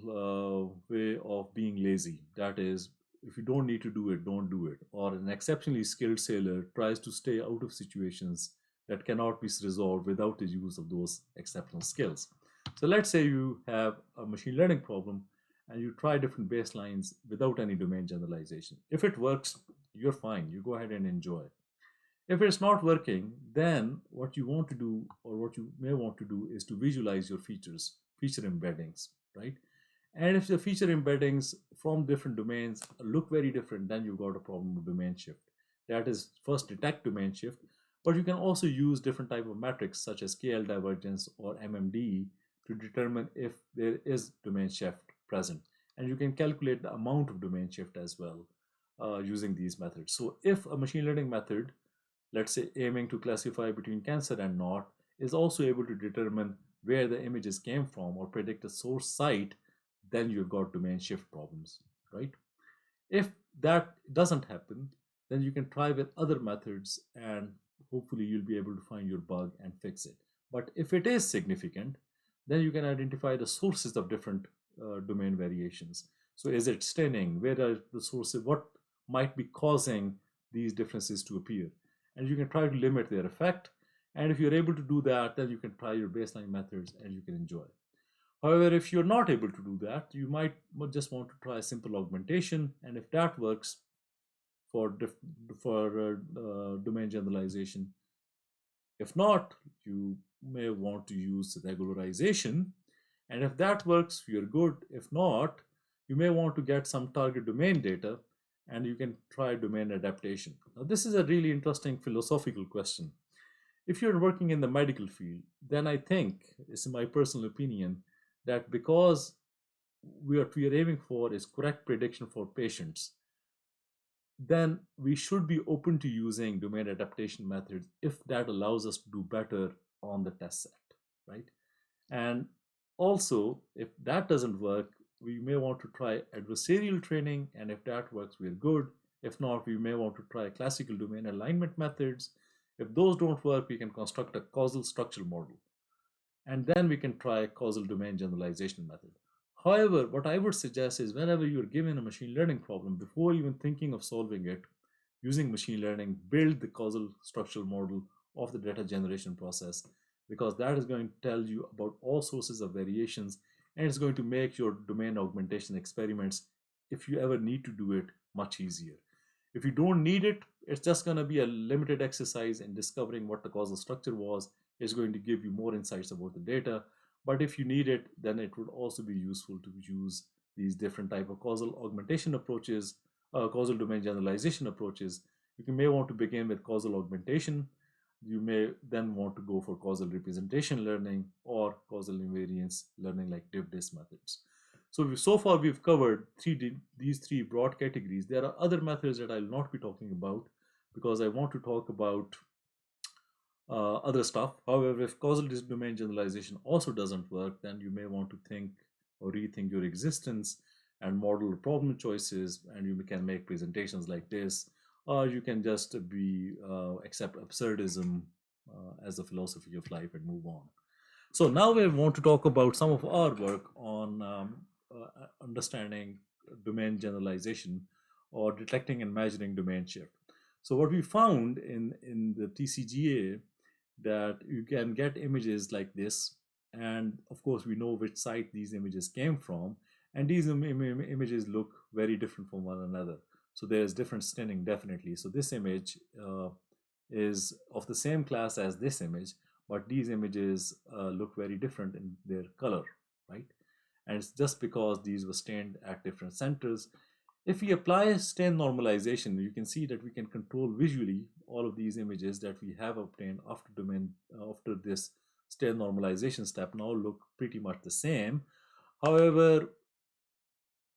A: way of being lazy. That is, if you don't need to do it, don't do it. Or an exceptionally skilled sailor tries to stay out of situations that cannot be resolved without the use of those exceptional skills. So let's say you have a machine learning problem and you try different baselines without any domain generalization. If it works, you're fine. You go ahead and enjoy. If it's not working, then what you want to do, or what you may want to do, is to visualize your feature embeddings, right? And if the feature embeddings from different domains look very different, then you've got a problem with domain shift. That is, first detect domain shift, but you can also use different type of metrics such as KL divergence or MMD to determine if there is domain shift present. And you can calculate the amount of domain shift as well using these methods. So if a machine learning method, let's say aiming to classify between cancer and not, is also able to determine where the images came from or predict a source site, then you've got domain shift problems, right? If that doesn't happen, then you can try with other methods and hopefully you'll be able to find your bug and fix it. But if it is significant, then you can identify the sources of different domain variations. So is it staining? Where are the sources? What might be causing these differences to appear? And you can try to limit their effect. And if you're able to do that, then you can try your baseline methods and you can enjoy. However, if you're not able to do that, you might just want to try simple augmentation. And if that works for, domain generalization, if not, you may want to use regularization. And if that works, you're good. If not, you may want to get some target domain data and you can try domain adaptation. Now, this is a really interesting philosophical question. If you're working in the medical field, then I think, it's my personal opinion, that because we are aiming for is correct prediction for patients, then we should be open to using domain adaptation methods if that allows us to do better on the test set, right? And also, if that doesn't work, we may want to try adversarial training, and if that works, we're good. If not, we may want to try classical domain alignment methods. If those don't work, we can construct a causal structural model, and then we can try causal domain generalization method. However, what I would suggest is whenever you're given a machine learning problem, before even thinking of solving it using machine learning, build the causal structural model of the data generation process, because that is going to tell you about all sources of variations and it's going to make your domain augmentation experiments, if you ever need to do it, much easier. If you don't need it, it's just going to be a limited exercise in discovering what the causal structure was. It's going to give you more insights about the data. But if you need it, then it would also be useful to use these different type of causal augmentation approaches, causal domain generalization approaches. May want to begin with causal augmentation. You may then want to go for causal representation learning or causal invariance learning like div-dis methods. So far we've covered these three broad categories. There are other methods that I'll not be talking about because I want to talk about other stuff. However, if causal domain generalization also doesn't work, then you may want to think or rethink your existence and model problem choices, and you can make presentations like this, or you can just accept absurdism as a philosophy of life and move on. So now we want to talk about some of our work on understanding domain generalization or detecting and measuring domain shift. So what we found in the TCGA, that you can get images like this, and of course we know which site these images came from, and these images look very different from one another. So there is different staining, definitely. So this image is of the same class as this image, but these images look very different in their color, right? And it's just because these were stained at different centers. If we apply stain normalization, you can see that we can control visually all of these images that we have obtained after this stain normalization step now look pretty much the same. However,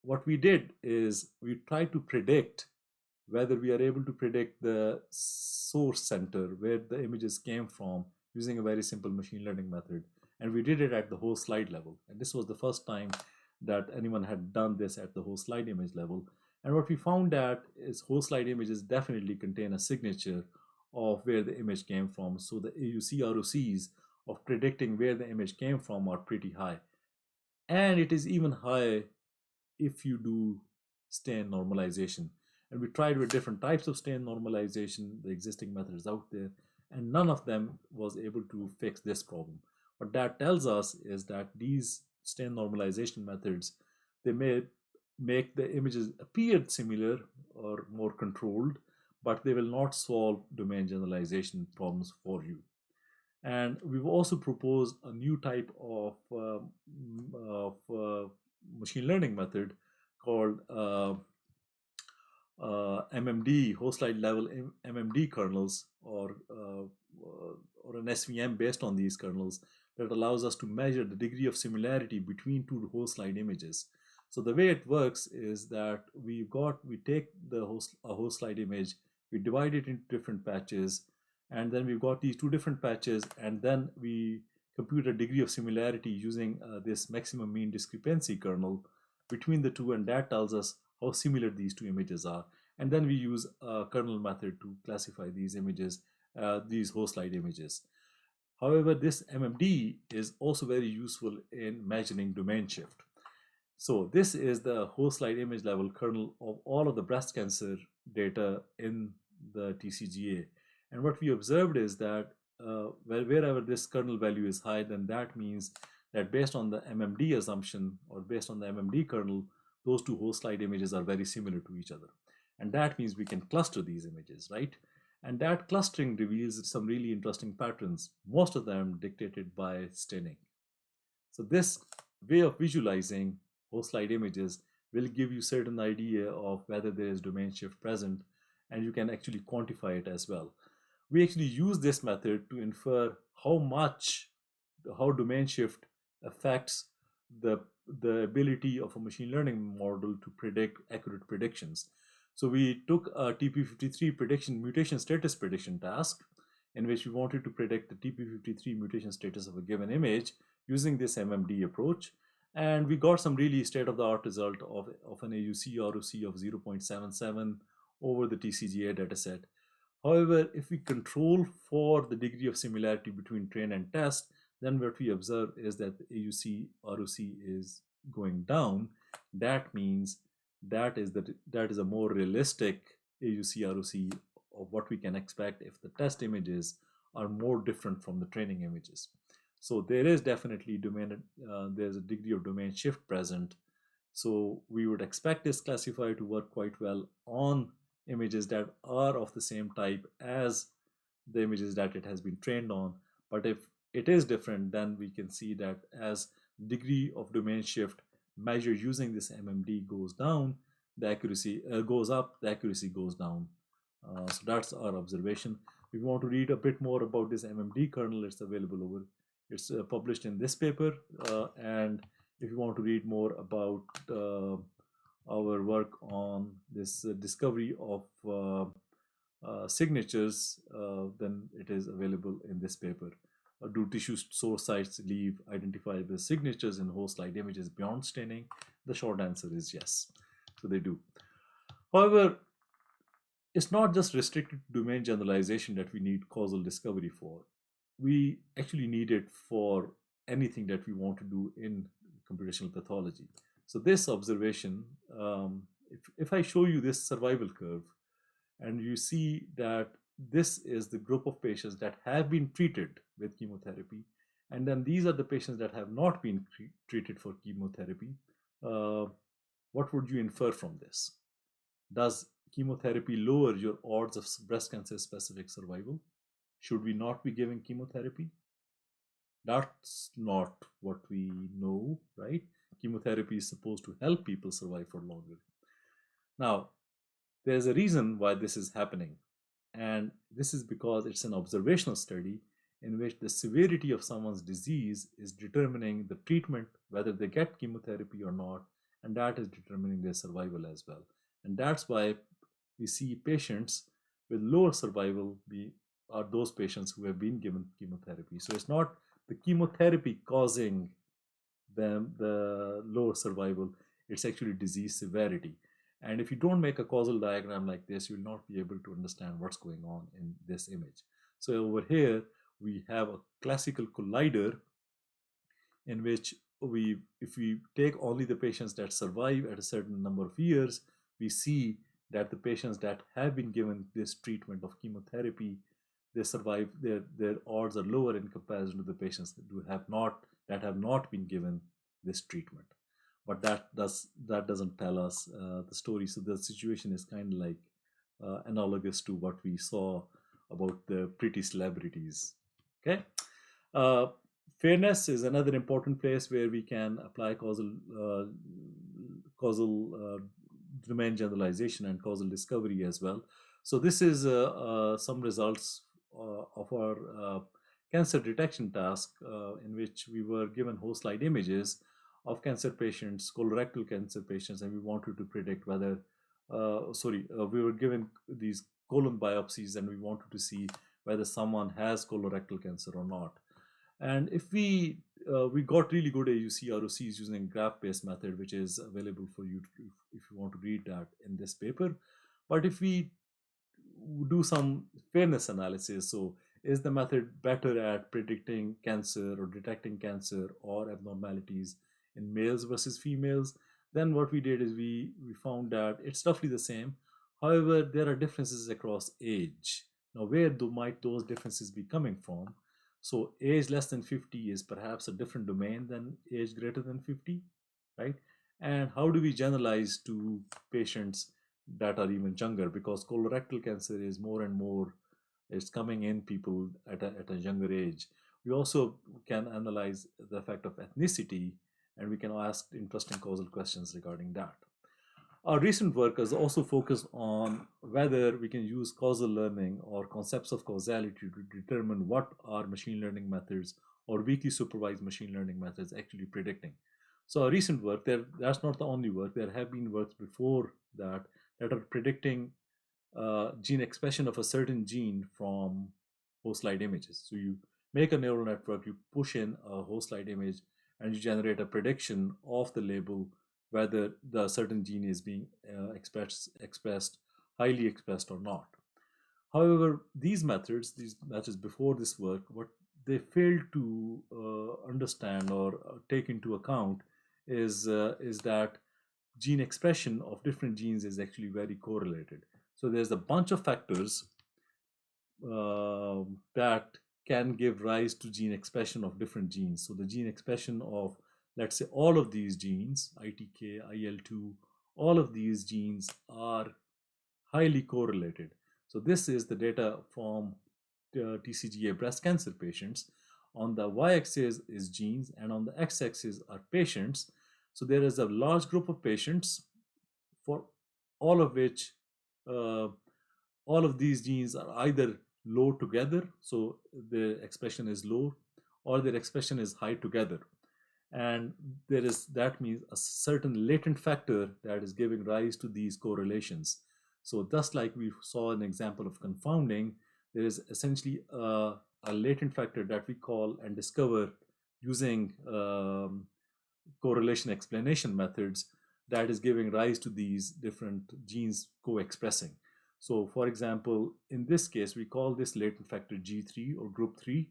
A: what we did is we tried to predict whether we are able to predict the source center where the images came from using a very simple machine learning method. And we did it at the whole slide level. And this was the first time that anyone had done this at the whole slide image level. And what we found that is whole slide images definitely contain a signature of where the image came from. So the AUC ROCs of predicting where the image came from are pretty high. And it is even high if you do stain normalization. And we tried with different types of stain normalization, the existing methods out there, and none of them was able to fix this problem. What that tells us is that these stain normalization methods, they may make the images appear similar or more controlled, but they will not solve domain generalization problems for you. And we've also proposed a new type of machine learning method called MMD, host slide level MMD kernels, or an SVM based on these kernels that allows us to measure the degree of similarity between two whole slide images. So the way it works is that we take a whole slide image, we divide it into different patches, and then we've got these two different patches, and then we compute a degree of similarity using this maximum mean discrepancy kernel between the two, and that tells us how similar these two images are. And then we use a kernel method to classify these images, these whole slide images. However, this MMD is also very useful in measuring domain shift. So this is the whole slide image level kernel of all of the breast cancer data in the TCGA. And what we observed is that wherever this kernel value is high, then that means that based on the MMD assumption or based on the MMD kernel, those two whole slide images are very similar to each other. And that means we can cluster these images, right? And that clustering reveals some really interesting patterns, most of them dictated by staining. So this way of visualizing whole slide images will give you certain idea of whether there is domain shift present, and you can actually quantify it as well. We actually use this method to infer how domain shift affects the ability of a machine learning model to predict accurate predictions. So we took a TP53 mutation status prediction task in which we wanted to predict the TP53 mutation status of a given image using this MMD approach. And we got some really state-of-the-art result of an AUC ROC of 0.77 over the TCGA dataset. However, if we control for the degree of similarity between train and test, then what we observe is that the AUC ROC is going down. That means that is a more realistic AUC ROC of what we can expect if the test images are more different from the training images. So there is definitely there's a degree of domain shift present. So we would expect this classifier to work quite well on images that are of the same type as the images that it has been trained on. But if it is different, then we can see that as degree of domain shift measured using this MMD goes down, the accuracy goes up, the accuracy goes down. So that's our observation. If you want to read a bit more about this MMD kernel, it's available it's published in this paper. And if you want to read more about our work on this discovery of signatures, then it is available in this paper. Do tissue source sites leave identifiable signatures in whole slide images beyond staining? The short answer is yes. So they do. However, it's not just restricted to domain generalization that we need causal discovery for. We actually need it for anything that we want to do in computational pathology. So this observation, if I show you this survival curve, and you see that this is the group of patients that have been treated with chemotherapy, and then these are the patients that have not been treated for chemotherapy, what would you infer from this? Does chemotherapy lower your odds of breast cancer specific survival? Should we not be giving chemotherapy? That's not what we know, right? Chemotherapy is supposed to help people survive for longer. Now, there's a reason why this is happening, and this is because it's an observational study in which the severity of someone's disease is determining the treatment, whether they get chemotherapy or not, and that is determining their survival as well. And that's why we see patients with lower survival are those patients who have been given chemotherapy. So it's not the chemotherapy causing them the lower survival, it's actually disease severity. And if you don't make a causal diagram like this, you'll not be able to understand what's going on in this image. So over here, we have a classical collider in which if we take only the patients that survive at a certain number of years, we see that the patients that have been given this treatment of chemotherapy, they survive, their odds are lower in comparison to the patients that have not been given this treatment. But that doesn't tell us the story. So the situation is kind of like analogous to what we saw about the pretty celebrities. Okay. Uh, Fairness is another important place where we can apply causal domain generalization and causal discovery as well. So this is some results of our cancer detection task, in which we were given whole slide images of cancer patients, colorectal cancer patients, and we wanted to predict whether, we were given these colon biopsies and we wanted to see whether someone has colorectal cancer or not. And if we got really good AUC ROCs using graph-based method, which is available for you if you want to read that in this paper. But if we do some fairness analysis, so is the method better at predicting cancer or detecting cancer or abnormalities in males versus females? Then what we did is we found that it's roughly the same. However, there are differences across age. Now, where might those differences be coming from? So age less than 50 is perhaps a different domain than age greater than 50, right? And how do we generalize to patients that are even younger? Because colorectal cancer is more and more, it's coming in people at a younger age. We also can analyze the effect of ethnicity, and we can ask interesting causal questions regarding that. Our recent work has also focused on whether we can use causal learning or concepts of causality to determine what are machine learning methods or weakly supervised machine learning methods actually predicting. So our recent work, that's not the only work. There have been works before that are predicting gene expression of a certain gene from whole slide images. So you make a neural network, you push in a whole slide image, and you generate a prediction of the label whether the certain gene is being expressed, highly expressed or not. However, these methods before this work, what they failed to understand or take into account is that gene expression of different genes is actually very correlated. So there's a bunch of factors that can give rise to gene expression of different genes. So the gene expression of, let's say, all of these genes, ITK, IL2, all of these genes are highly correlated. So this is the data from TCGA breast cancer patients. On the y-axis is genes, and on the x-axis are patients. So there is a large group of patients for all of which all of these genes are either low together, so the expression is low, or their expression is high together. And that means a certain latent factor that is giving rise to these correlations. So just like we saw an example of confounding, there is essentially a latent factor that we call and discover using correlation explanation methods that is giving rise to these different genes co-expressing. So for example, in this case, we call this latent factor G3 or group 3.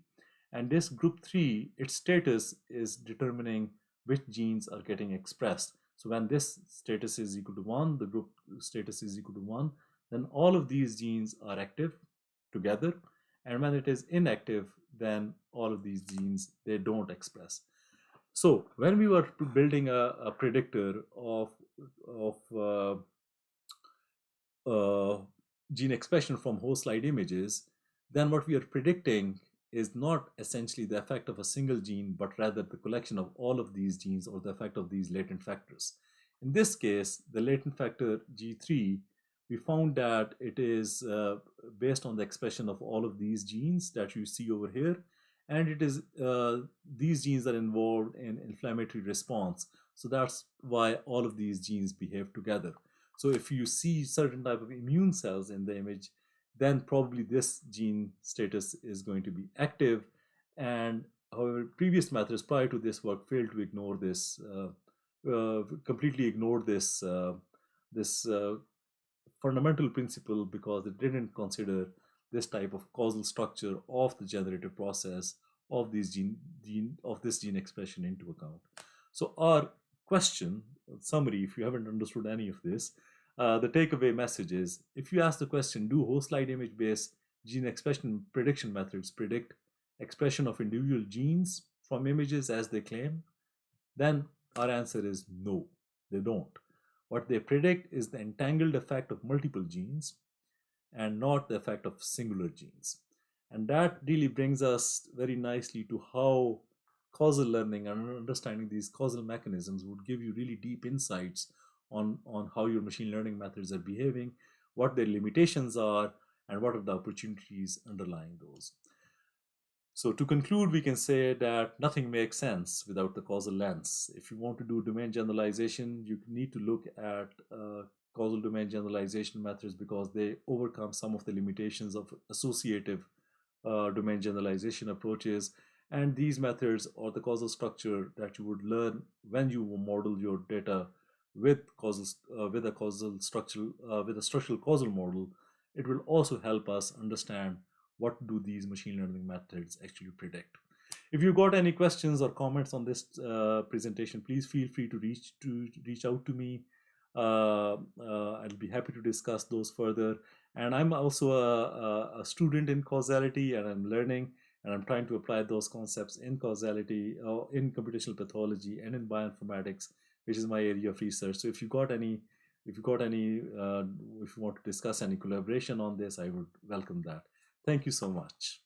A: And this group 3, its status is determining which genes are getting expressed. So when this status is equal to 1, the group status is equal to 1, then all of these genes are active together. And when it is inactive, then all of these genes, they don't express. So when we were building a predictor of gene expression from whole slide images, then what we are predicting is not essentially the effect of a single gene, but rather the collection of all of these genes or the effect of these latent factors. In this case, the latent factor G3, we found that it is based on the expression of all of these genes that you see over here. and it is these genes are involved in inflammatory response. So that's why all of these genes behave together. So if you see certain type of immune cells in the image, then probably this gene status is going to be active. And however, previous methods prior to this work failed to ignore this, completely ignored this fundamental principle, because it didn't consider this type of causal structure of the generative process of this gene expression into account. So our question summary, if you haven't understood any of this, the takeaway message is: if you ask the question, do whole slide image based gene expression prediction methods predict expression of individual genes from images as they claim, then our answer is no, they don't. What they predict is the entangled effect of multiple genes and not the effect of singular genes. And that really brings us very nicely to how causal learning and understanding these causal mechanisms would give you really deep insights on how your machine learning methods are behaving, what their limitations are, and what are the opportunities underlying those. So to conclude, we can say that nothing makes sense without the causal lens. If you want to do domain generalization, you need to look at causal domain generalization methods, because they overcome some of the limitations of associative domain generalization approaches. And these methods, or the causal structure that you would learn when you model your data with with a causal structural with a structural causal model, it will also help us understand what do these machine learning methods actually predict. If you got any questions or comments on this presentation, please feel free to reach out to me. I'll be happy to discuss those further. And I'm also a student in causality, and I'm learning, and I'm trying to apply those concepts in causality, in computational pathology, and in bioinformatics, which is my area of research. So if you got any, if you want to discuss any collaboration on this, I would welcome that. Thank you so much.